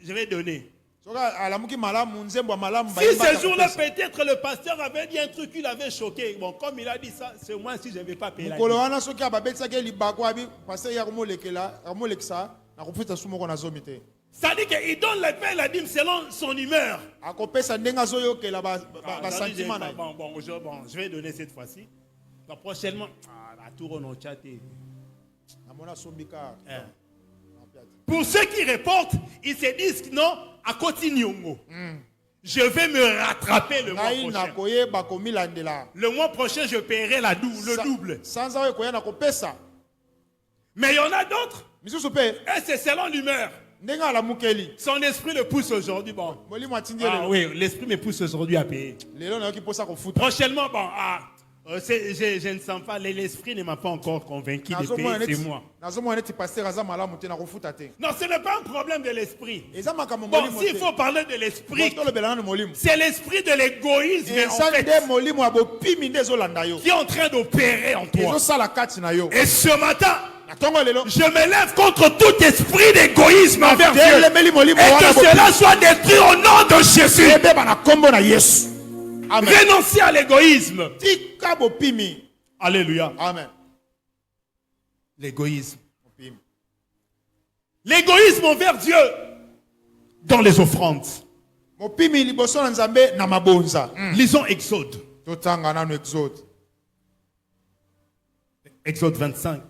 je vais donner. Soka alamuki malamu nzembo malamu Si ce jour-là, peut-être le pasteur avait dit un truc qui l'avait choqué. Bon, comme il a dit ça, c'est moi si je ne vais pas payer la dîme. Mukolo wana soki ababetisaki libako abi pasteur ya komolekela akomolekisa na kofuta sumoko na zomi te. C'est-à-dire qu'il donne la dîme selon son humeur. Akopesa ndenge azoyokela ba sentiment na ye. Bon, je vais donner cette fois-ci. Donc, prochainement, la tour on a chatté. Namona sombika. Pour ceux qui reportent, ils se disent que non, à continuer. Je vais me rattraper le mois prochain. Le mois prochain, je paierai le double. Mais il y en a d'autres. Et c'est selon l'humeur. Son esprit le pousse aujourd'hui. Bon. Ah oui, l'esprit me pousse aujourd'hui à payer. Prochainement, bon, je ne sens pas, l'esprit ne m'a pas encore convaincu de payer, c'est moi. Non, ce n'est pas un problème de l'esprit. Bon, s'il faut parler de l'esprit, c'est l'esprit de l'égoïsme en fait, qui est en train d'opérer en toi. Et ce matin, je me lève contre tout esprit d'égoïsme envers Dieu. Et que cela soit détruit au nom de Jésus. Renoncez à l'égoïsme. Alléluia. Amen. L'égoïsme. L'égoïsme envers Dieu dans les offrandes. Lisons Exode. Exode 25.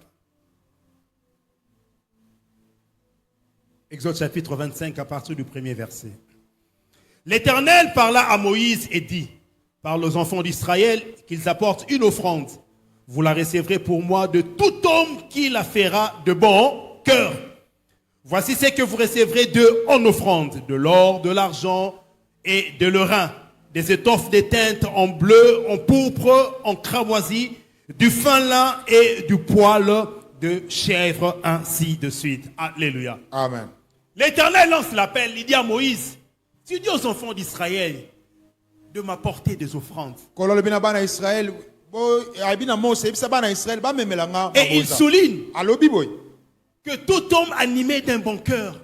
Exode chapitre 25 à partir du premier verset. L'Éternel parla à Moïse et dit: parle aux enfants d'Israël qu'ils apportent une offrande. Vous la recevrez pour moi de tout homme qui la fera de bon cœur. Voici ce que vous recevrez d'eux en offrande: de l'or, de l'argent et de l'orin, des étoffes de teinte en bleu, en pourpre, en cramoisi, du fin lin et du poil de chèvre, ainsi de suite. Alléluia. Amen. L'Éternel lance l'appel, il dit à Moïse: tu dis aux enfants d'Israël de m'apporter des offrandes. Et il souligne que tout homme animé d'un bon cœur,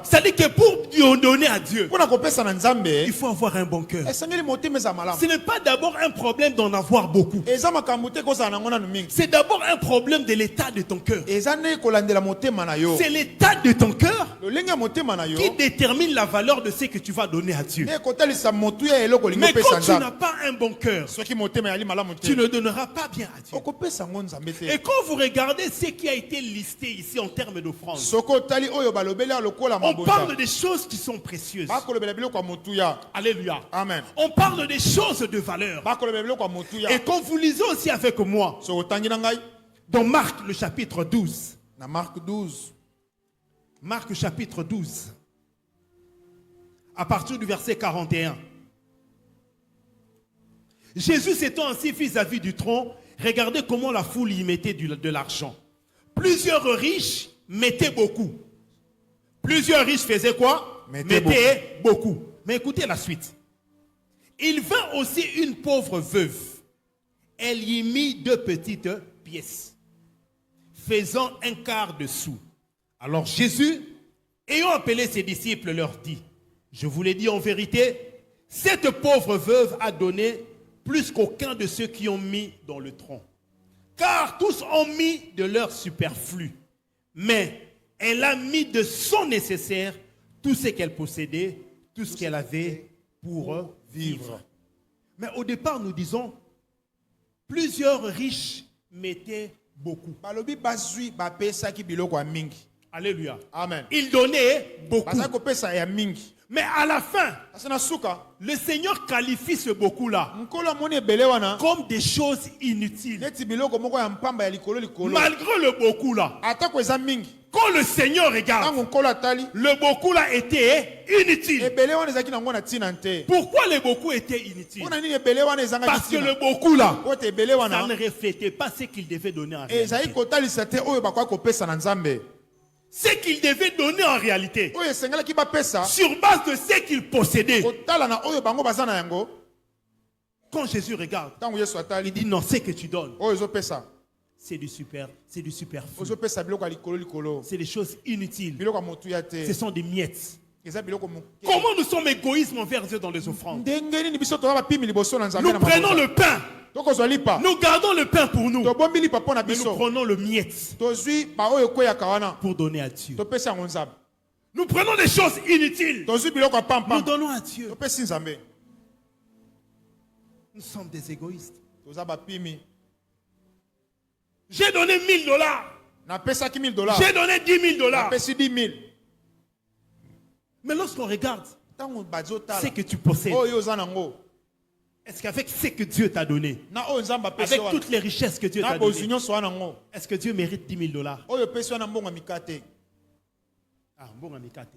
c'est-à-dire que pour donner à Dieu, il faut avoir un bon cœur. Ce n'est pas d'abord un problème d'en avoir beaucoup. C'est d'abord un problème de l'état de ton cœur. C'est l'état de ton cœur qui détermine la valeur de ce que tu vas donner à Dieu. Mais quand tu n'as pas un bon cœur, tu ne donneras pas bien à Dieu. Et quand vous regardez ce qui a été listé ici en termes d'offrande, on parle des choses qui sont précieuses. Alléluia. Amen. On parle des choses de valeur. Et quand vous lisez aussi avec moi, dans Marc le chapitre 12. Marc chapitre 12. À partir du verset 41. Jésus s'étant assis vis-à-vis du tronc, regardez comment la foule y mettait de l'argent. Plusieurs riches mettaient beaucoup. Plusieurs riches faisaient quoi? Mettaient beaucoup. Mais écoutez la suite. Il vint aussi une pauvre veuve. Elle y mit 2 petites pièces, faisant un quart de sou. Alors Jésus, ayant appelé ses disciples, leur dit: je vous l'ai dit en vérité, cette pauvre veuve a donné plus qu'aucun de ceux qui ont mis dans le tronc. Car tous ont mis de leur superflu. Mais elle a mis de son nécessaire tout ce qu'elle possédait, tout ce qu'elle avait pour vivre. Mais au départ, nous disons, plusieurs riches mettaient beaucoup. Alléluia. Amen. Ils donnaient beaucoup. Mais à la fin, Kasi na suka, le Seigneur qualifie ce beaucoup-là nkolo amoni ebele wana, comme des choses inutiles. neti biloko moko ya mpamba ya likolo likolo. Malgré le beaucoup-là, Atako eza mingi. quand le Seigneur regarde, Tango nkolo atali, le beaucoup-là était inutile. ebele wana ezaki nango na tina te. Pourquoi le beaucoup était inutile? Mpona nini ebele wana ezanga Parce que tina? le beaucoup-là, Po ete ebele ça wana, ne reflétait pas ce qu'il devait donner en ezali réalité. kotalisa te oyo bakoki kopesa na Nzambe. Ce qu'il devait donner en réalité, Oyo esengelaki bapesa, sur base de ce qu'il possédait. kotala na oyo bango baza na yango. Quand Jésus regarde, Tango Yesu il atali, dit non, ce que tu donnes, oyo ezopesa, c'est du superflu. ozopesa biloko ya likolo likolo. C'est des choses inutiles. Biloko ya motuya Ce te. sont des miettes. Eza biloko moke. Comment nous sommes égoïstes envers Dieu dans les offrandes? Ndenge nini biso toza bapimi liboso na Nzambe Nous na prenons mabota. le pain, Tokozwa lipa. nous gardons le pain pour nous, Tobombi lipa mpo na mais nous biso. prenons le miette Tozwi ba oyo ekweyaka wana. pour donner à Dieu. Topesi yango Nzambe. Nous prenons des choses inutiles, Tozwi biloko ya nous pampa. donnons à Dieu. Topesi Nzambe. Nous sommes des égoïstes. Toza bapimi. J'ai donné $1000, Napesaki $1000. j'ai donné $10,000. Napesi 10 000. Mais lorsqu'on regarde Tango ce bazotala. que tu possèdes, Oyo oza nango. est-ce qu'avec ce que Dieu t'a donné, Na oyo Nzambe apesi avec wana. toutes les richesses que Dieu Na t'a bozwi données, nyonso wana nango. est-ce que Dieu mérite $10,000? Oyo pesi wana mbongo ya mikate. Ah, bon, amicate.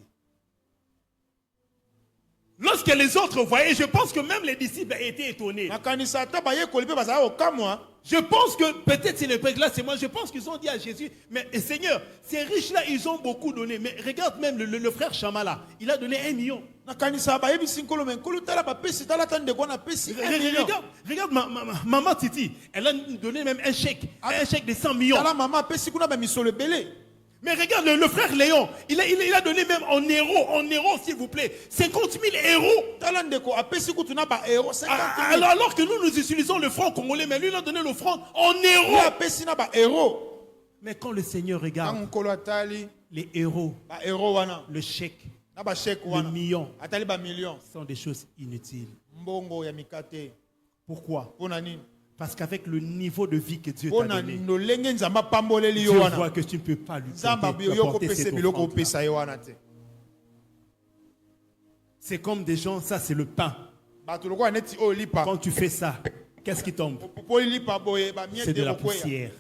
Lorsque les autres voyaient, je pense que même les disciples étaient étonnés. Nakanisa ata bayekoli mpe bazala kokamwa. Je pense que peut-être c'est le peuple là, c'est moi. Je pense qu'ils ont dit à Jésus, mais Seigneur, ces riches-là, ils ont beaucoup donné. Mais regarde même le frère Chama là, il a donné 1 million. Nakanisa bayebisi nkolo me nkolo tala bapesi tala ta ndeko wana apesi 1 million. Regarde maman Titi, elle a donné même un chèque de 100 millions. Tala mama apesi kuna bamisolo ebele. Mais regarde le frère Léon, il a donné même en euros s'il vous plaît, 50 000 euros. Tala ndeko apesi kutu na ba euro 50 000. Alors que nous utilisons le franc congolais, mais lui il a donné le franc en Ye euros. apesi na ba euro. Mais quand le Seigneur Tango regarde nkolo atali les euros, ba euro wana. le chèque, Na ba chèque le wana. million, Atali ba million. sont des choses inutiles. Mbongo ya mikate. Pourquoi? Pona nini? Parce qu'avec le niveau de vie que Dieu t'a Pona donné, nolenge Nzambe apamboleli Dieu yo voit wana. que tu ne peux pas lui Nzambe yo apporter kopesa cette biloko offrande-là. opesa ye wana te. C'est comme des gens, ça c'est le pain. Bato lokola neti oyo lipa. Quand tu fais ça, qu'est-ce qui tombe? Popoli lipa boye ba C'est miete de la kokwea. poussière.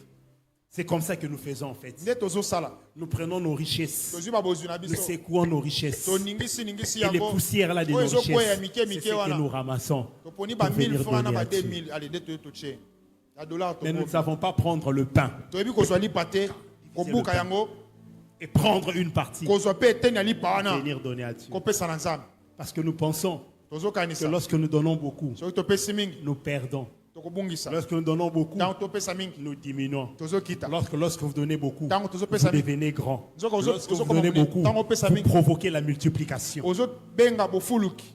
C'est comme ça que nous faisons en fait. Nde tozosala. Nous prenons nos richesses, Tozwi babozwi na nous biso. secouons nos richesses. Toningisi ningisi Et les yango. poussières là de nos Oyo ezokwea richesses, mike c'est mike ce que wana. nous ramassons Toponi pour ba 1000 venir francs na donner ba à Dieu. 2000. Allez, nde toche. Ya dollar Mais nous ne to. savons pas prendre le pain Toyebi kozwa lipa te. Kobuka yango. et prendre une partie Kozwa pe eteni ya lipa et wana. venir donner à Dieu. Kopesa na Nzambe. Parce que nous pensons que Tozokanisa. lorsque nous donnons beaucoup, Soki topesi mingi. nous perdons. Tokobungisa. Lorsque nous donnons beaucoup, Tango topesa mingi. nous diminuons. Tozokita. Lorsque vous donnez beaucoup, Tango vous tozopesa mingi. devenez grand. Nzoka Lorsque vous ozokoma donnez munene. beaucoup, Tango opesa vous mingi. provoquez la multiplication. Ozobenga bofuluki.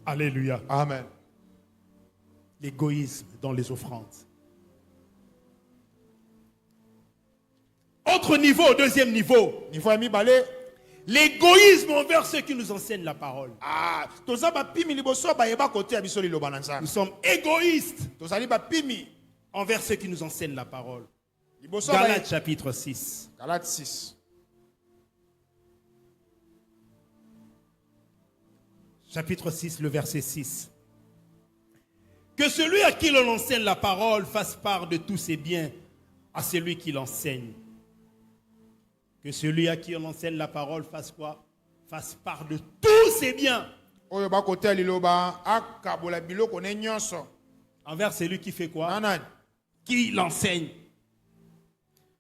Alléluia. Amen. L'égoïsme dans les offrandes. Autre niveau, deuxième niveau, Niveau ya mibale. l'égoïsme envers ceux qui nous enseignent la parole. Ah, toza bapimi liboso bayeba kote ya biso liloba na Nous Nzambe. sommes égoïstes Tozali bapimi envers ceux qui nous enseignent la parole. liboso Galates chapitre 6. Galates 6. Chapitre 6, le verset 6. Que celui à qui l'on enseigne la parole fasse part de tous ses biens à celui qui l'enseigne. Que celui à qui on enseigne la parole fasse quoi? Fasse part de tous ses biens Oyo bakote ya liloba akabola biloko ne nyonso. envers celui qui fait quoi? Nanani. Qui l'enseigne.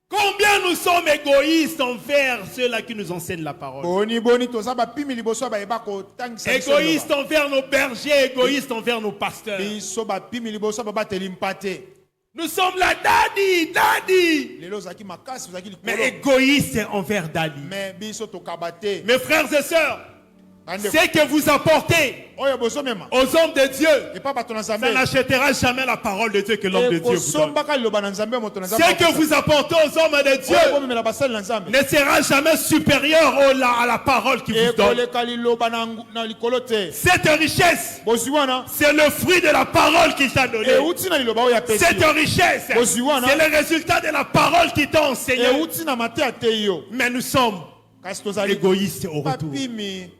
Combien nous sommes égoïstes envers ceux-là qui nous enseignent la parole. Boni toza bapimi liboso bayeba kotangisa biso Égoïstes liloba. envers nos bergers, égoïstes envers nos pasteurs. Biso bapimi liboso babateli mpate. Nous sommes là, daddy. Lelo ozaki makasi ozaki Mais likolo. égoïstes envers daddy. Mais biso tokabate. Mes frères et sœurs, Bande. ce que vous apportez Oyo boso mema. aux hommes de Dieu, Et pas bato na ça Nzambe. n'achètera jamais la parole de Dieu que l'homme de Dieu vous donne. Kosombaka liloba na Nzambe moto na Nzambe. Ce que vous apportez aux hommes de Oyo Dieu bomemela basali na Nzambe. ne sera jamais supérieur à la parole qui vous donne. Ekoleka liloba na likolo te. Cette richesse, Bozwi wana. c'est le fruit de la parole qu'il t'a donnée. Euti na liloba oyo apesi. Cette richesse, c'est Oziwana. le résultat de la parole qui t'a enseigné. Euti na mate ate yo. Mais nous sommes kasi tozali égoïstes au retour. bapimi.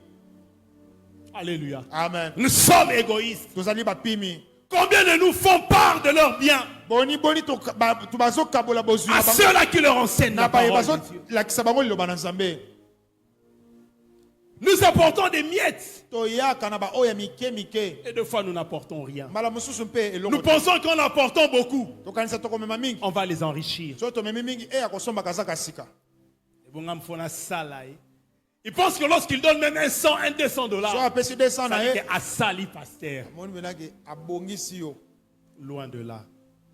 Alléluia. Amen. Nous sommes égoïstes. Tozali bapimi. Combien de nous font part de leurs biens Boni tubazo kabola bozwi à ceux-là qui leur enseignent la na ba parole bazo de Dieu? la kisabango liloba na Nzambe. Nous apportons des miettes Toyaka na ba oya mike mike. et des fois nous n'apportons rien. Mala mususu mpe elongo. Nous pensons qu'en apportant beaucoup, Tokanisa tokomema mingi. on va les enrichir. So tomemi mingi akosomba kazaka sika. Ils pensent que lorsqu'ils donnent même 100, 200 So dollars, apesi 200 ça na dit ye. que à sali pasteur. Moni benaki abongisi yo. Loin de là.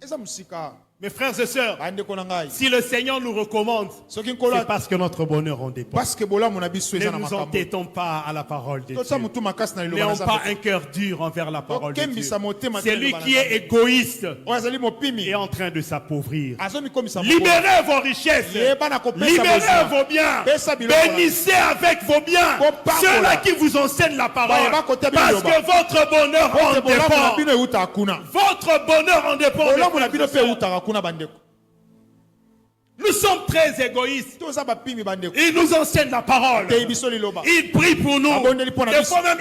Eza musika. Mes frères et sœurs, Bande ko na ngai. si le Seigneur nous recommande, Soki c'est nkola parce que notre bonheur en dépend. parce que bola mona biso Ne eza na nous makambo. entêtons pas à la parole de Tota Dieu. mutu makasi na liloba na N'ayons pas Nzambe. un cœur dur envers la parole de Dieu. Tokembisa motema Celui na qui est égoïste Oya zali mopimi. est en train de s'appauvrir. Azomi komisa moko. Libérez vos richesses. Yeba na kopesa Libérez bozwa. vos biens. Pesa biloko na- Bénissez avec vos biens Kopakola. ceux-là qui vous enseignent la parole. Bayeba kote Parce biloba. que votre bonheur en Bote bola mona bino dépend. euta akuna. Votre bonheur en dépend. mes Bola mona frères bino et pe sœurs. euta akuna bandeko. Nous sommes très égoïstes. Toza bapimi bandeko. Ils nous enseignent la parole. Te biso liloba. Il prie pour nous. Abondeli pona Des biso. fois même,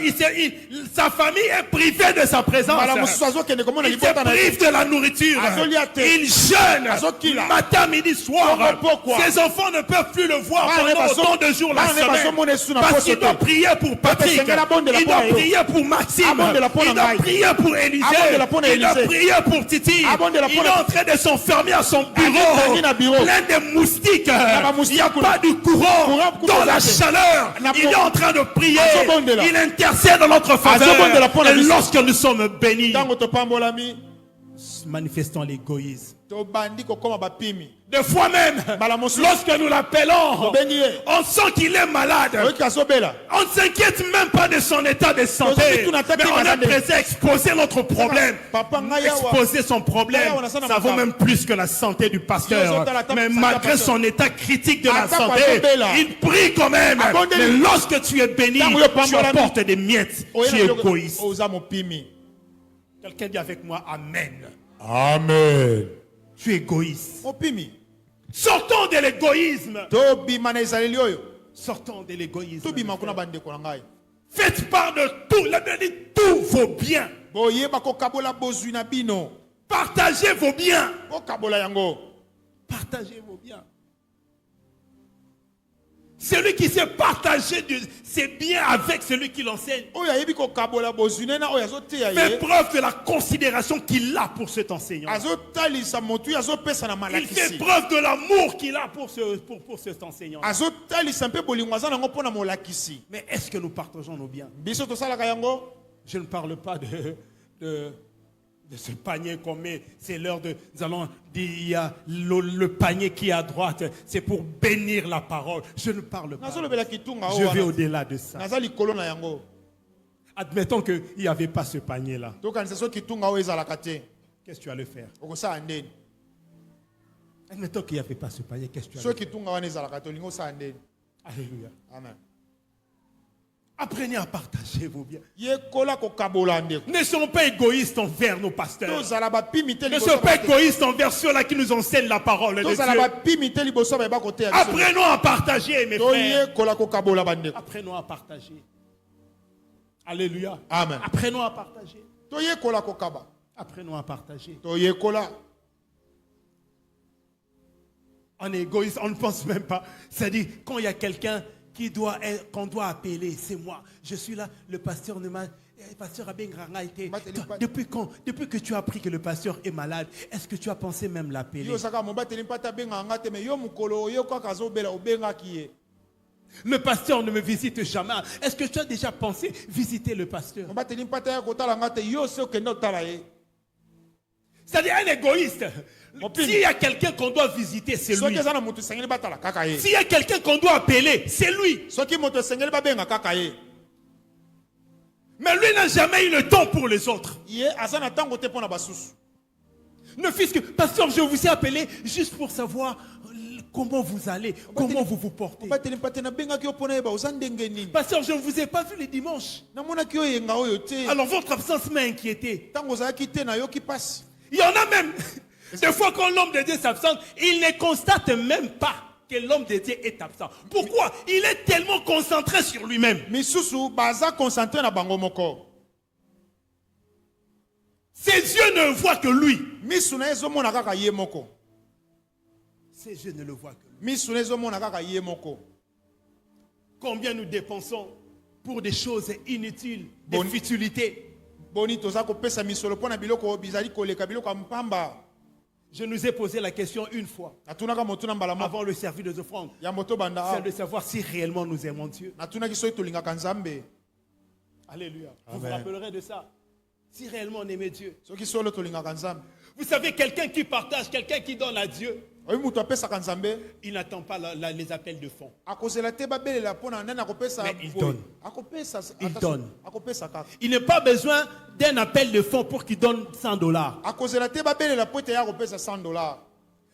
sa famille est privée de sa présence. Mala mususu azokende komona Il se libota na ye. prive de la nourriture. Azolia te. Il jeûne Azokila. matin, midi, soir. Tongo pokwa. Ses enfants ne peuvent plus le voir Bana pendant bazo- autant de jours la bana bazo semaine. mona esu na Parce poso qu'il doit te. prier pour Patrick. Sengela bonde la Il doit pona yo. prier pour Maxime. Abonde la pona Il doit ngai. prier pour Élisée. Abonde la pona Il doit Élisée. prier pour Titi. Abonde la Il est pona- en train de s'enfermer à son Tangi bureau. na bureau. Plein de moustiques. ba Il n'y a moustiques. pas de courant. Courant Dans la kutoka chaleur. Na Il est en train de prier. Azobonde la. Il intercède dans notre Azobonde faveur. la pona Et biso. lorsque nous sommes bénis, Tango topambolami. manifestons l'égoïsme. Tobandi kokoma bapimi. Des fois même, Bala mosusu. lorsque nous l'appelons, Tobengi ye. on sent qu'il est malade. Oyoki azobela. On ne s'inquiète même pas de son état de santé. Aujourd'hui, tout n'a pas Mais été on est malade. prêt à exposer notre problème. Papa ngai awa. Exposer son problème, Ngai awa na sana ça vaut makamba. même plus que la santé du pasteur. Yozo tala Mais santé malgré pasteur. son état critique de la Ata santé, pazobela. il prie quand même. Abondeli. Mais lorsque tu es béni, Tango yo tu pambolami. apportes des miettes. Oya Tu na es biloko- égoïste. Oza mopimi. Quelqu'un dit avec moi Amen. Amen. Tu es égoïste. Mopimi. Sortons de l'égoïsme. Tobima na ezaleli oyo. Sortons de l'égoïsme. Tobima kuna bandeko na ngai. Faites part de tout. La Bible dit tous vos biens. Boyeba kokabola bozwi na bino. Partagez vos biens. Kokabola yango. Partagez vos biens. Celui qui sait partager ses biens avec celui qui l'enseigne Oyo ayebi kokabola bozwi na oyo azoteya fait ye. preuve de la considération qu'il a pour cet enseignant. Azotalisa motu azopesa na Il fait malakisi. preuve de l'amour qu'il a pour cet enseignant. Azotalisa mpe bolingo aza nango mpona molakisi. Mais est-ce que nous partageons nos biens? Biso tosalaka yango. Je ne parle pas de ce panier qu'on met. C'est l'heure de... Nous allons dire, il y a le panier qui est à droite. C'est pour bénir la parole. Je ne parle pas. Nazolobela kitunga Je vais oyo. au-delà de ça. Naza likolo na yango. Admettons qu'il n'y avait pas ce panier-là. Tokanisa so kitunga oyo ezalaka te. Qu'est-ce que tu allais faire? Okosala ndeni. Admettons qu'il n'y avait pas ce panier. Qu'est-ce que tu So allais faire? kitunga wana ezalaka te olingi osala ndeni. Alléluia. Amen. Apprenez à partager vos biens. Yekola kokabola ndeko. Ne soyons pas égoïstes envers nos pasteurs. Tozala bapimi te Ne liboso. soyons pas égoïstes envers ceux-là qui nous enseignent la parole de Tozala Dieu. bapimi te liboso bayeba koteya biso. Apprenons à partager, mes frères. Toyekola kokabola bandeko. Apprenons à partager. Alléluia. Amen. Apprenons à partager. Toyekola kokaba. Apprenons à partager. Toyekola. On est égoïste, on ne pense même pas. C'est-à-dire, quand il y a quelqu'un qu'on doit appeler, c'est moi. Je suis là, le pasteur ne m'a... Pasteur Abengranga était... Depuis que tu as appris que le pasteur est malade, est-ce que tu as pensé même l'appeler? Yo saka mobateli mpata benga ngate me yo mukolo yo kaka zobela obenga kiye. Le pasteur ne me visite jamais. Est-ce que tu as déjà pensé visiter le pasteur? Mobateli mpata ya kotala ngate yo se okende otala ye. C'est-à-dire un égoïste. S'il y a quelqu'un qu'on doit visiter, c'est Soki lui. eza na mutu sengeli batala kaka ye. S'il y a quelqu'un qu'on doit appeler, c'est lui. Soki moto sengeli babenga kaka ye. Mais lui n'a jamais eu le temps pour les autres. Ye aza na tango te pona basusu. Ne fût-ce que, pasteur, je vous ai appelé juste pour savoir comment vous allez, comment vous vous portez. Mobateli mpata na benga ki opona yeba oza ndenge nini. Pasteur, je ne vous ai pas vu les dimanches. Namona ki oyenga oyo te. Alors votre absence m'a inquiété. Tango ozalaki te na yo ki pasi. Il y en a même, des fois quand l'homme de Dieu s'absente, il ne constate même pas que l'homme de Dieu est absent. Pourquoi? Il est tellement concentré sur lui-même. misusu baza concentré na bango moko. Ses yeux ne voient que lui. Misu na ezomona kaka ye moko. Ses yeux ne le voient que lui. Misu na ezomona kaka ye moko. Combien nous dépensons pour des choses inutiles, des futilités. Boni toza kopesa misolo pona biloko bizali koleka biloko mpamba. Je nous ai posé la question une fois, Natunaka motuna mbala avant le service des offrandes. ya moto banda. C'est de savoir si réellement nous aimons Dieu. Natunaki so tolingaka Nzambe. Alléluia. Vous Amen. vous rappellerez de ça. Si réellement on aimait Dieu. Soki solo tolingaka Nzambe. Vous savez, quelqu'un qui partage, quelqu'un qui donne à Dieu, Oyi mutu apesaka Nzambe. il n'attend pas les appels de fond. Akozela te babelela pona nani akopesa. Mais il donne. Akopesa. Il donne. Akopesa kaka. Il n'a pas besoin d'un appel de fonds pour qu'il donne $100. Akozela te babelela po te ya kopesa $100.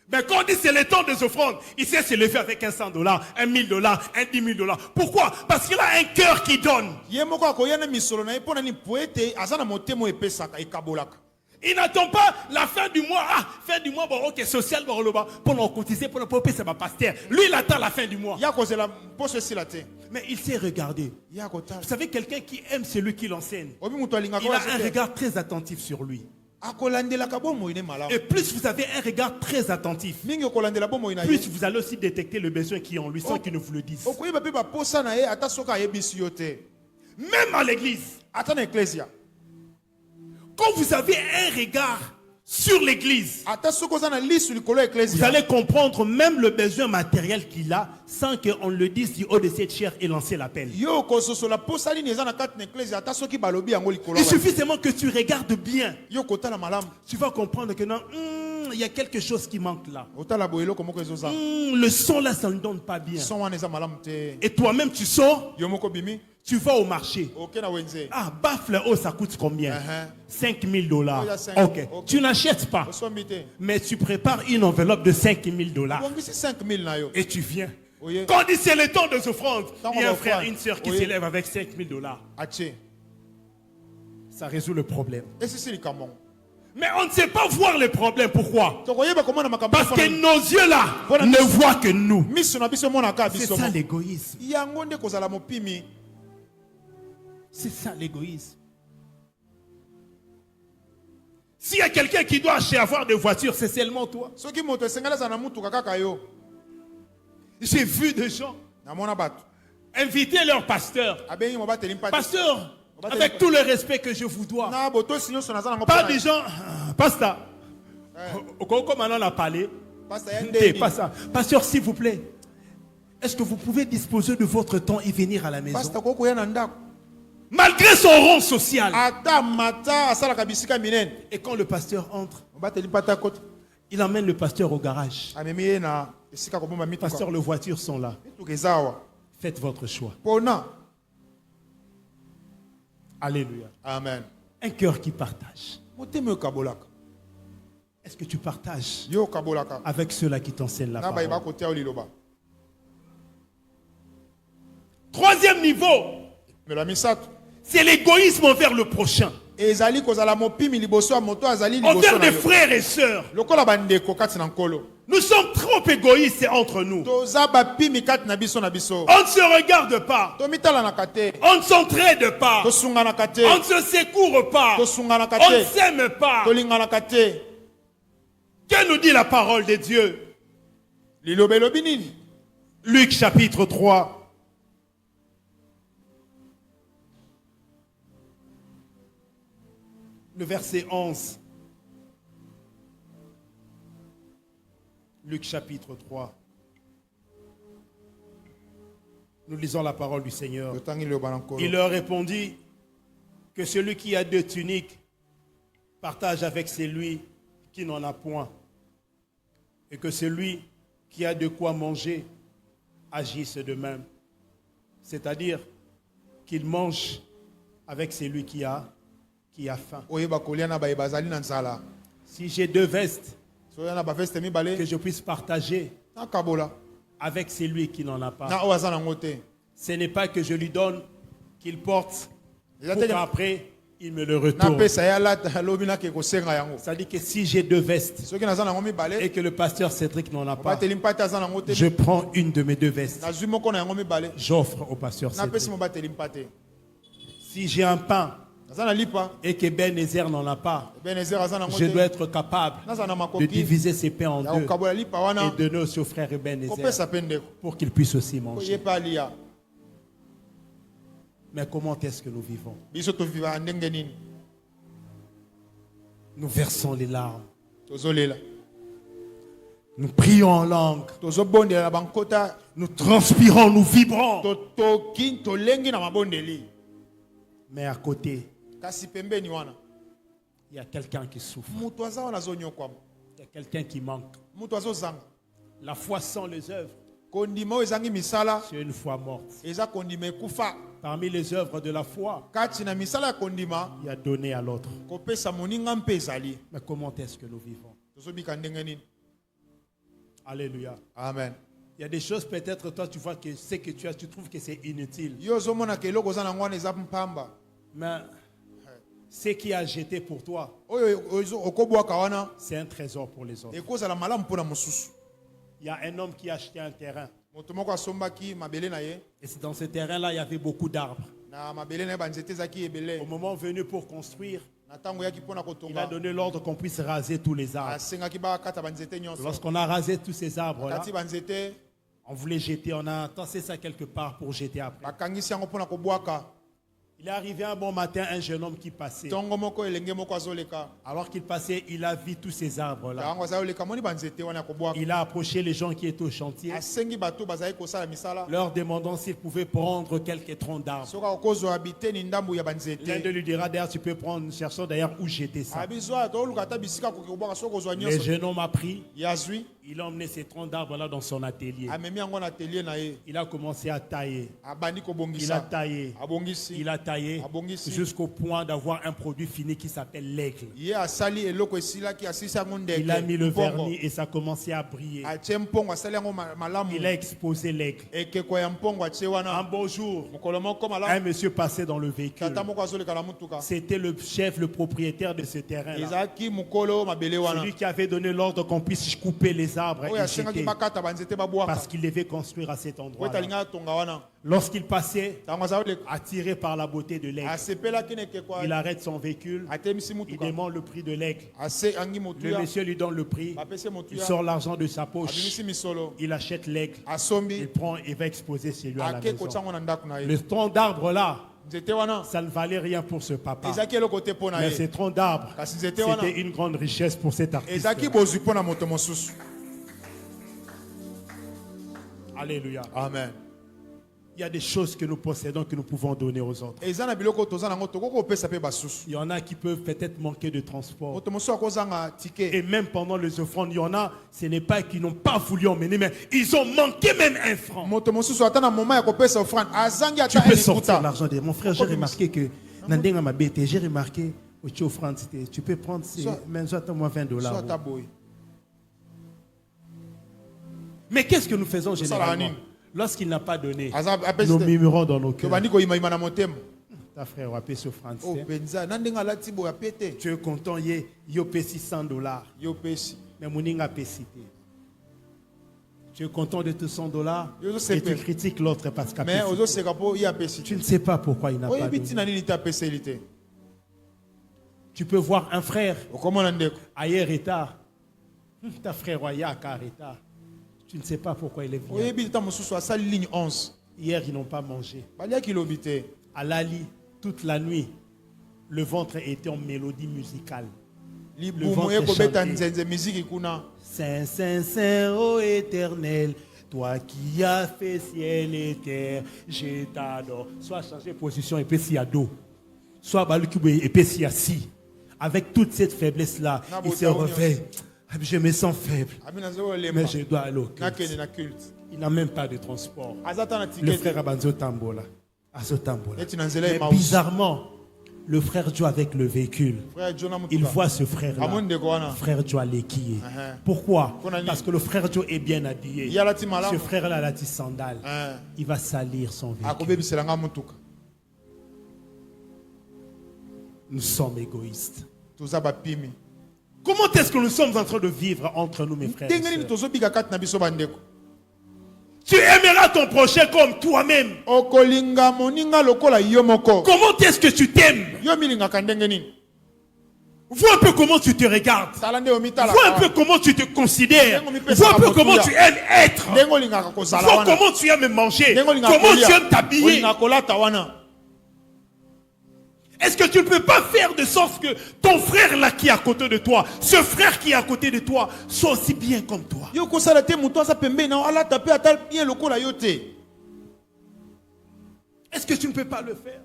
Mais quand on dit c'est le temps des offrandes, il sait se lever avec un $100, un $1000, un $10,000. Pourquoi? Parce qu'il a un cœur qui donne. Ye moko akoyana misolo na ye pona ni po ete aza na motema epesaka ekabolaka. Il n'attend pas la fin du mois. Ah, fin du mois, bon, ok, social, bon, pour nous cotiser, pour nous payer, c'est ma pasteur. Lui, il attend la fin du mois. Ya kozela poso esila te. Mais il sait regarder. Ya kotala. Vous savez, quelqu'un qui aime celui qui l'enseigne, Obi mutu alingaka il a un wazo te. regard très attentif sur lui. Akolandelaka bomo ine malamu. Et plus vous avez un regard très attentif, Mingi okolandela bomo ina ye. plus vous allez aussi détecter le besoin qui est en lui sans qu'il ne vous le dise. Okoyeba pe baposa na ye ata soka ayebisi yo te. Même à l'église, Ata na eklesia. quand vous avez un regard sur l'église, Ata soko za na lisu likolo ya vous eklesia. allez comprendre même le besoin matériel qu'il a sans qu'on le dise du haut de cette chair et lancer l'appel. Yo kososola posa nini eza na kati na eklesia ata soki balobi yango likolo. Il suffit seulement que tu regardes bien. Yo kotala malamu. Tu vas comprendre que non, il y a quelque chose qui manque là. Otala boyelo komoko ezoza. Le son là, ça ne donne pas bien. Son wana eza malamu te. Et toi-même, tu sors, Yo moko bimi. tu vas au marché. Oke na wenze. Ah, baffle, oh, ça coûte combien? $5,000. Oh, il y a cinq. Ok. Ok. Tu n'achètes pas, Osombi te. mais tu prépares une enveloppe de $5,000 Bongisi 5000 na yo. et tu viens. Oye. Quand on dit c'est le temps des offrandes, Tant il y a qu'on un va frère, offrir. une soeur qui Oui. s'élève avec $5,000. Ache. Ça résout le problème. Esi si likambo. Mais on ne sait pas voir les problèmes. Pourquoi? Tokoyeba komona makambo. Parce que nos yeux là Voilà. ne voient que nous. miso na biso mona ka C'est biso. ça l'égoïsme. Yango nde kozala mopimi. C'est ça l'égoïsme. S'il y a quelqu'un qui doit acheter avoir des voitures, c'est seulement toi. Soki moto esengala za na mutuka kaka yo. J'ai vu des gens Namona bato. inviter leur pasteur. Abengi mo bateli mpati. Pasteur, avec tout le respect que je vous dois. Na boto sinyo sona za na Pas ngopana. des gens, pasteur. Comme maintenant on a parlé. Pasta ya Pas ndeni. ça. Pasteur, s'il vous plaît, est-ce que vous pouvez disposer de votre temps et venir à la maison? Pasta koko ya na ndako. Malgré son rang social. Ata mata asala kabisika minene. Et quand le pasteur entre, Mo bateli mpata kote. il emmène le pasteur au garage. Amemi ye na esika kobomba mituka. Pasteur, les voitures sont là. Mituka ezawa. Faites votre choix. Pona. Alléluia. Amen. Un cœur qui partage. Motema yo kabolaka. Est-ce que tu partages Yo kabolaka. avec ceux-là qui t'enseignent la Na ba iba parole? kote ya liloba. Troisième niveau, Mais la misato. c'est l'égoïsme envers le prochain. Ezali kozala mopimi liboso ya moto azali liboso Envers na des yo. frères et sœurs. Lokola bandeko kati na nkolo. Nous sommes trop égoïstes entre nous. Toza bapimi kati na biso na biso. On ne se regarde pas. Tomitalanaka te. On ne s'entraide pas. Tosunganaka te. On ne se secourt pas. Tosunganaka On ne te. s'aime pas. Tolinganaka te. Que nous dit la parole de Dieu? Liloba elobi nini? Luc chapitre 3. Le verset 11. Luc chapitre 3. Nous lisons la parole du Seigneur. Totangi liloba na nkolo. Il leur répondit que celui qui a 2 tuniques partage avec celui qui n'en a point, et que celui qui a de quoi manger agisse de même. C'est-à-dire qu'il mange avec celui qui a faim. Oyeba kolia na baye bazali na nzala. Si j'ai 2 vestes, Soya na baveste mibale. que je puisse partager Na kabola. avec celui qui n'en a pas. Na oaza na ngote. Ce n'est pas que je lui donne qu'il porte Eza pour te qu'après il me le retourne. napesa ye alata lobi nake kosenga yango Ça dit que si j'ai 2 vestes soki naza nango mibale et que le pasteur Cédric n'en a pas, bateli mpate aza nango te je prends une de mes 2 vestes. nazwi moko na yango mibale J'offre au pasteur napesi Cédric. mobateli mpate Si j'ai un pain naza na lipa et que Ben Ezer n'en a pas, ebenezer aza nango je dois te être capable naza na de makoki diviser ces pains en ya 2 kokabola lipa wana et donner aussi au frère Ben Ezer kopesa mpe ndeko pour qu'il puisse aussi ye manger. mpe alia Mais comment est-ce que nous vivons? biso tovivaka ndenge nini Nous versons les larmes. tozolela Nous prions en langue. tozobondela na bankota Nous transpirons, nous vibrons. totoki tolengi na mabondeli Mais à côté, kasi pembeni wana il y a quelqu'un qui souffre. moto aza wana azonyokwama Il y a quelqu'un qui manque. moto azozanga La foi sans les œuvres, kondima oyo ezangi misala c'est une foi morte. eza kondima ekufa Parmi les œuvres de la foi, kati na misala ya kondima il y a donné à l'autre. kopesa moninga mpe ezali Mais comment est-ce que nous vivons? tozobika ndenge nini Alléluia. amen Il y a des choses peut-être toi tu vois que ce que tu as, tu trouves que c'est inutile. yo ozomonaka eloko oza nango wana eza mpamba Mais ce qui a jeté pour toi, oyo okobwaka wana c'est un trésor pour les autres. ekozala malamu mpona mosusu Il y a un homme qui a acheté un terrain. moto moko asombaki mabele na ye Et c'est dans ce terrain-là, il y avait beaucoup d'arbres. na mabele na ye banzete ezalaki Au ebele moment venu pour construire, na ntango eyaki mpona il a kotonga donné l'ordre qu'on puisse raser tous les arbres. asengaki bakata banzete nyonso Lorsqu'on a rasé tous ces arbres-là, kati banzete on voulait jeter, on a tassé ça quelque part pour jeter après. bakangisi yango mpona kobwaka Il est arrivé un bon matin, un jeune homme qui passait. ntongo moko elenge moko azoleka Alors qu'il passait, il a vu tous ces arbres-là. yango azaloleka moni banzete wana ya kobwaka Il a approché les gens qui étaient au chantier, asengi bato bazali kosala misala leur demandant s'ils pouvaient prendre quelques troncs d'arbres. soki akozwa biteni ndambu ya L'un banzete de lui dira, d'ailleurs, tu peux prendre, cherchons d'ailleurs où jeter ça. abizwa toluka ata bisika akoki kobwaka soki kozwa Le nyonso jeune homme a pris, yazwi il a emmené ces troncs d'arbres-là dans son atelier. amemi yango na atelier na ye Il a commencé à tailler. abandi Il a kobongisa taillé. abongisi Il a taillé Abongisi. jusqu'au point d'avoir un produit fini qui s'appelle l'aigle. ye asali eloko esilaki asilisi yango Il a mis le ndeke mpongo vernis et ça a commencé à briller. atie mpongo asali yango malamu Il a exposé l'aigle. ekeko ya mpongo atie Un wana beau jour, mokolo moko un malamu monsieur passait dans le véhicule. tata moko azoleka na mutuka C'était le chef, le propriétaire de ce terrain-là. ezalaki mokolo mabele wana Celui qui avait donné l'ordre qu'on puisse couper les arbres oyo et asengaki jeter, bakata banzete babwaka parce qu'il devait construire à cet po endroit. etalinga atonga wana Lorsqu'il passait, ntango azaloleka attiré par la beauté de l'aigle, asepelaki na ekeko il arrête son véhicule, atemisi il mutuka demande le prix de l'aigle. asengi Le motuya monsieur lui donne le prix, bapesi il motuya sort l'argent de sa poche, abimisi misolo il achète l'aigle, il asombi prend et va exposer chez lui à la ake maison. kotia yango na ndako na ye Le tronc d'arbre là, nzete wana ça ne valait rien pour ce papa. ezalaki eloko te mpo na Mais ye ce tronc d'arbre, kasi nzete wana c'était une grande richesse pour cet artiste. ezalaki bozwi mpo na moto mosusu Alléluia. amen Il y a des choses que nous possédons que nous pouvons donner aux autres. eza na biloko toza nango tokoki kopesa mpe basusu Il y en a qui peuvent peut-être manquer de transport. moto mosusu akozanga tike Et même pendant les offrandes, il y en a, ce n'est pas qu'ils n'ont pas voulu emmener, mais ils ont manqué même un franc. moto mosusu ata na moment ya kopesa offrande azangi Tu ata peux sortir elikuta l'argent de mon frère. J'ai remarqué que Nandenga m'a bêté. J'ai remarqué au tu offrande, tu peux prendre ces Soit- mais attends-moi $20. so ata boye Mais qu'est-ce que nous faisons Ça, généralement? Ranine. Lorsqu'il n'a pas donné, apesi nous te murmurons dans nos cœurs. tobandi koyimayima na motema Ta frère, appelle ce offrande. o mpenza na ndenge alati boye ape te Tu es content, yo paie $600. yo pesi Mais Mouninga paie cité. Tu es content de tes $100 Yo et tu sepele. critiques l'autre parce qu'il a mais payé. ozoseka mpo ye apesi Tu te ne sais pas pourquoi il n'a pas oyebi donné. ntina nini te apeseli te Tu peux voir un frère okomona ndeko ailleurs retard. Ta frère Oyaka retard. Tu ne sais pas pourquoi il est venu. oyebi ntan mosusu asali ligne 11 Hier, ils n'ont pas mangé. baliaki lobi te À Lali, toute la nuit, le ventre était en mélodie musicale. libumu ventre ekobeta chanté. nzenze miziki kuna Saint, Saint, Saint, ô éternel, toi qui as fait ciel et terre, je t'adore. Soit changer position et puis s'il y a dos. Soit balukube et puis s'il y a si. Avec toute cette faiblesse-là, Na il se bota réveille. Je me sens faible, abi nazokolemba mais je dois aller au culte. nakende na culte Il n'a même pas de transport. aza ta na Le tike frère te Abanzo Tambola. Azo Tambola. neti na nzela Mais emaus bizarrement, le frère Joe avec le véhicule, frère jona il mutuka voit ce frère-là. amoni ndeko wana Frère Joe Alekiye. Uh-huh. Pourquoi? Konani. Parce que le frère Joe est bien habillé. ye alati Ce malamu frère-là a la petite sandale. Il va salir son véhicule. akobebisela nga mutuka nous sommes égoïstes. toza bapimi. Comment est-ce que nous sommes en train de vivre entre nous, mes frères et Ndenge nini sœurs? tozobika kati na biso bandeko. Tu aimeras ton prochain comme toi-même. Okolinga moninga lokola yo moko. Comment est-ce que tu t'aimes? Yo milingaka ndenge nini? Vois un peu comment tu te regardes. Tala nde omitala. Vois un peu comment tu te considères. Vois un peu comment tu aimes être. Ndenge olingaka kozala Vois wana. comment tu aimes manger. Ndenge olingaka Comment kolia. tu aimes t'habiller. Olingaka kolata wana. Est-ce que tu ne peux pas faire de sorte que ton frère là qui est à côté de toi, ce frère qui est à côté de toi, soit aussi bien comme toi? Yo kosala te muto asa pembe na alata pe atal bien lokola yo te. Est-ce que tu ne peux pas le faire?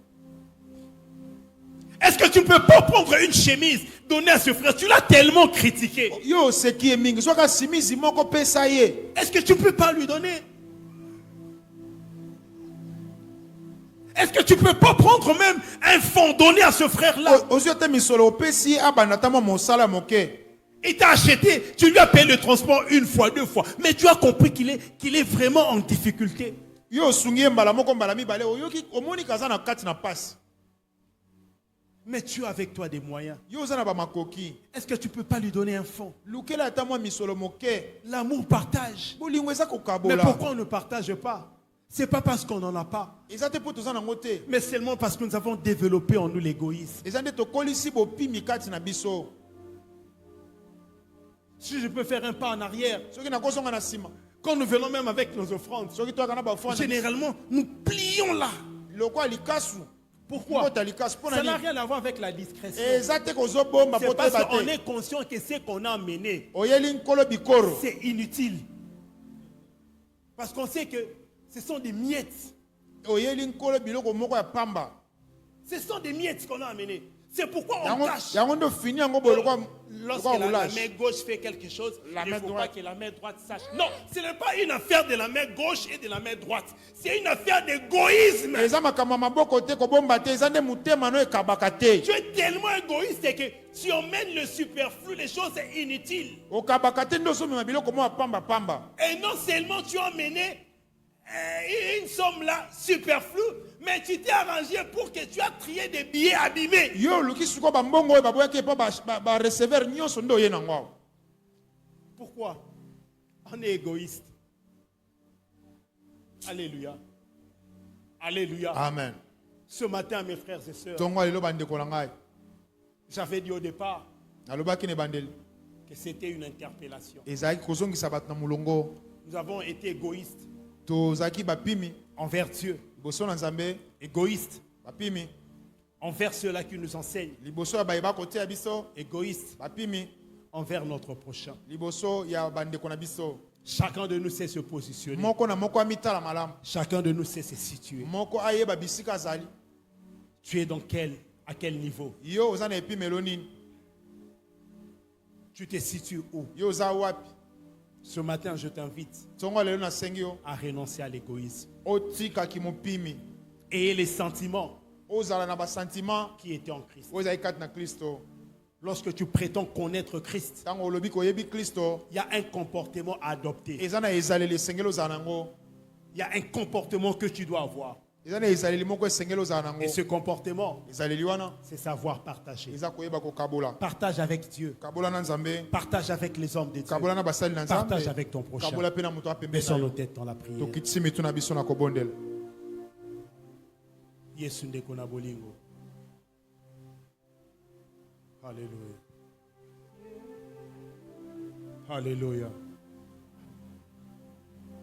Est-ce que tu ne peux pas prendre une chemise, donner à ce frère? Tu l'as tellement critiqué. Yo ce qui est mingi soka simisi moko pesa ye. Est-ce que tu ne peux pas lui donner? Est-ce que tu ne peux pas prendre même un fonds donné à ce frère-là? Ozio te misolo pesi abana tamo mosala moke. Il t'a acheté, tu lui as payé le transport une fois, deux fois, mais tu as compris qu'il est vraiment en difficulté. Yo sungie mbala moko mbala mibale oyoki omoni kaza na kati na passe. Mais tu as avec toi des moyens. Yo zana ba makoki. Est-ce que tu ne peux pas lui donner un fonds? Lukela tamo misolo moke. L'amour partage. Bolingo eza Mais kokabola. pourquoi on ne partage pas? C'est pas parce qu'on n'en a pas, Ezate po tozana ngote. mais seulement parce que nous avons développé en nous l'égoïsme. Ezande to kolisi bo pimi kati na biso. Si je peux faire un pas en arrière, Soki na kosonga na sima. quand nous venons même avec nos offrandes, Soki to kana ba fona. généralement, nous plions là. Loko alikasu. Pourquoi? Kota likasu pona Ça n'a ni. rien à voir avec la discrétion. Ezate kozo bomba C'est pote parce qu'on bate. est conscient que ce qu'on a amené, Oyeli nkolo bikoro. c'est inutile. Parce qu'on sait que ce sont des miettes. Oyeli nkolo biloko moko ya pamba. Ce sont des miettes qu'on a amenées. C'est pourquoi on Yango cache. yango ndo fini yango boloko. Lorsque la main gauche fait quelque chose, La il ne main faut droite. pas que la main droite sache. Non, ce n'est pas une affaire de la main gauche et de la main droite. C'est une affaire d'égoïsme. Eza makama maboko te ko bomba te ezande mutema no ekabaka te. Tu es tellement égoïste que tu emmènes le superflu, les choses inutiles. Okabaka te ndo so mema biloko mo ya pamba pamba. Et non seulement tu as emmené une somme là superflue, mais tu t'es arrangé pour que tu as trié des billets abîmés. Yo luki suko ba mbongo oyo baboyaki pa ba receveur nyonso ndo ye nango. Pourquoi? On est égoïste. Alléluia. Alléluia. Amen. Ce matin, mes frères et sœurs, Tongo lelo bandeko na ngai. j'avais dit au départ Alobaki ne bandeli. que c'était une interpellation. Ezaki kozongisa bato na mulongo. Nous avons été égoïstes Tozaki bapimi. envers Dieu, Liboso na Nzambe. égoïstes Bapimi. envers ceux-là qui nous enseignent, Liboso ya bayeba kote ya biso. égoïstes Bapimi. envers notre prochain. Liboso ya bandeko na biso. Chacun de nous sait se positionner. Moko na moko amitala malamu. Chacun de nous sait se situer. Moko ayeba bisika azali. Tu es à quel niveau? Yo oza na epimelo nini? Tu te situes où? Yo oza wapi? Ce matin, je t'invite Tongo lelo na sengi yo. à renoncer à l'égoïsme. Otika ki mopimi. Et les sentiments Ozala na ba sentiment. qui étaient en Christ. Ozali kati na Kristo. Lorsque tu prétends connaître Christ, Tango olobi koyebi Kristo. il y a un comportement à adopter. Eza na ezaleli esengeli ozala nango. Il y a un comportement que tu dois avoir. Eza na ezaleli moko esengeli ozala nango. Et ce comportement, Ezaleli wana. c'est savoir partager. Eza koyeba kokabola. Partage avec Dieu. Kabola na Nzambe. Partage avec les hommes de Dieu. Kabola na basali na Nzambe. Partage avec ton prochain. Kabola pe na moto apembe Baissons na nos yo. têtes dans la prière. Tokitisi mitu na biso na kobondela. Yesu ndeko na bolingo. Alléluia. Alléluia.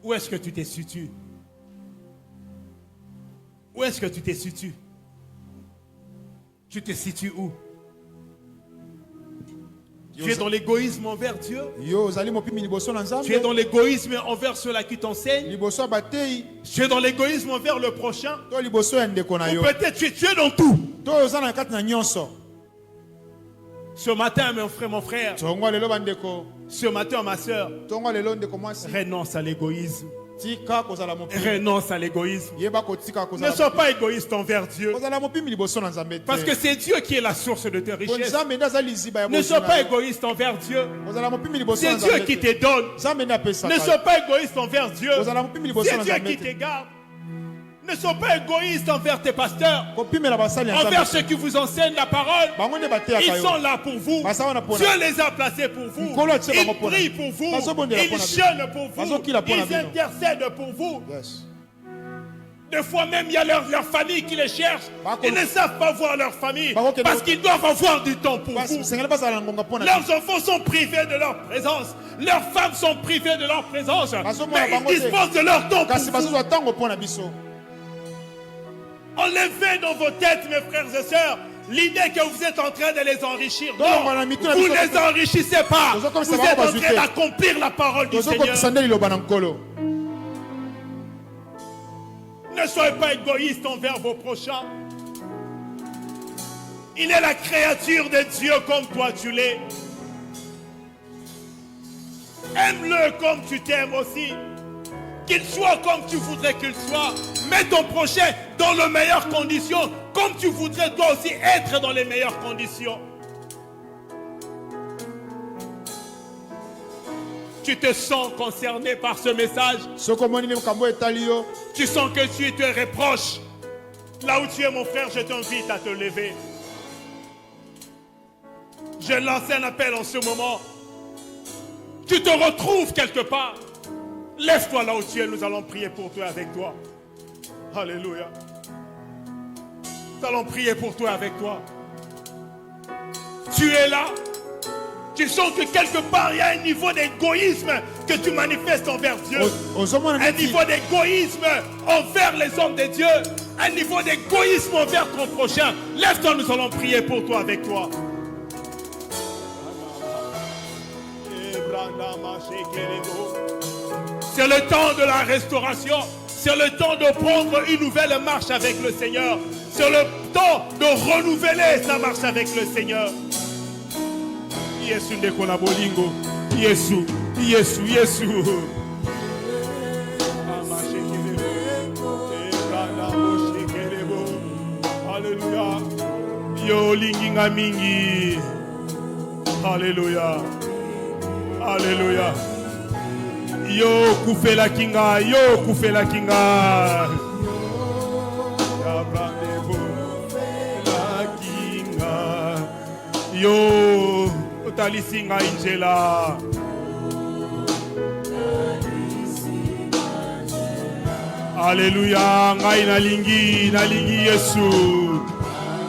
Où est-ce que tu te situes? Où est-ce que tu te situes? Tu te situes où? Tu es dans l'égoïsme envers Dieu? Yo ozali mopimi liboso na Nzambe. Tu es dans l'égoïsme envers ceux-là qui t'enseignent? Liboso ya batei. Tu es dans l'égoïsme envers le prochain? To liboso ya ndeko na Ou yo. peut-être tu es dans tout. To oza na kati na nyonso. Ce matin, mon frère, Tongo lelo bandeko. ce matin, ma soeur, Tongo lelo ndeko mwasi. renonce à l'égoïsme. Tika kozala mopimi. Renonce à l'égoïsme. Yeba kotika Ne kozala. sois pas égoïste envers Dieu. Kozala mopimi liboso na Nzambe te. Parce que c'est Dieu qui est la source de tes Po richesses. Nzambe nde aza liziba ya Ne bozwi sois na pas yo. égoïste envers Dieu. Kozala mopimi liboso C'est na Dieu Nzambe qui te. te donne. Nzambe nde apesaka Ne yo. sois pas égoïste envers Dieu. Kozala mopimi liboso C'est na Dieu Nzambe qui te. te garde. ne sois pas égoïste envers tes pasteurs, kopimela basali ya envers Nzambe. ceux qui vous enseignent la parole. Bango nde bateyaka Ils yo. sont là pour vous. Basa wana pona. Dieu les a placés pour vous. Nkolo atie bango Ils pona. prient pour vous. Bazobondela Ils pona bino. jeûnent pour vous. Bazokila pona Ils bino. intercèdent pour vous. Yes. Des fois même, il y a leur famille qui les cherche. Bako- Ils ne savent pas voir leur famille. Bako kende- Parce qu'ils doivent avoir du temps pour Basi vous. sengela basala na ngonga pona. Leurs enfants sont privés de leur présence. Leurs femmes sont privées de leur présence. Bazomona Mais bango ils te. disposent de leur temps pour Kasi vous. bazozwa tango pona biso. Enlevez dans vos têtes, mes frères et sœurs, l'idée que vous êtes en train de les enrichir. Non, Non, on a mis tout vous la- ne les enrichissez pas. Nous sommes Vous comme ça, êtes on va en train ajouter. d'accomplir la parole du Tozo Seigneur. kopisa nde liloba na nkolo. Ne soyez pas égoïste envers vos prochains. Il est la créature de Dieu comme toi tu l'es. Aime-le comme tu t'aimes aussi. Qu'il soit comme tu voudrais qu'il soit. Mets ton prochain dans les meilleures conditions, comme tu voudrais toi aussi être dans les meilleures conditions. Tu te sens concerné par ce message. Soko moni ni makambo etali yo. Tu sens que tu te reproches. Là où tu es, mon frère, je t'invite à te lever. Je lance un appel en ce moment. Tu te retrouves quelque part. Lève-toi là où tu es, nous allons prier pour toi avec toi. Alléluia. Nous allons prier pour toi avec toi. Tu es là. Tu sens que quelque part, il y a un niveau d'égoïsme que tu manifestes envers Dieu. Ozomona Un neti. niveau d'égoïsme envers les hommes de Dieu. Un niveau d'égoïsme envers ton prochain. Lève-toi, nous allons prier pour toi avec toi. C'est le temps de la restauration. C'est le temps de prendre une nouvelle marche avec le Seigneur. C'est le temps de renouveler sa marche avec le Seigneur. Yesu ndeko na bolingo. Yesu, Yesu, Yesu. Alléluia. Yo linginga mingi. Alléluia. Alléluia. Yo kufela kinga, yo kufela kinga. La kinga. Yo utalisinga injela. Alléluia, ngai nalingi Yesu.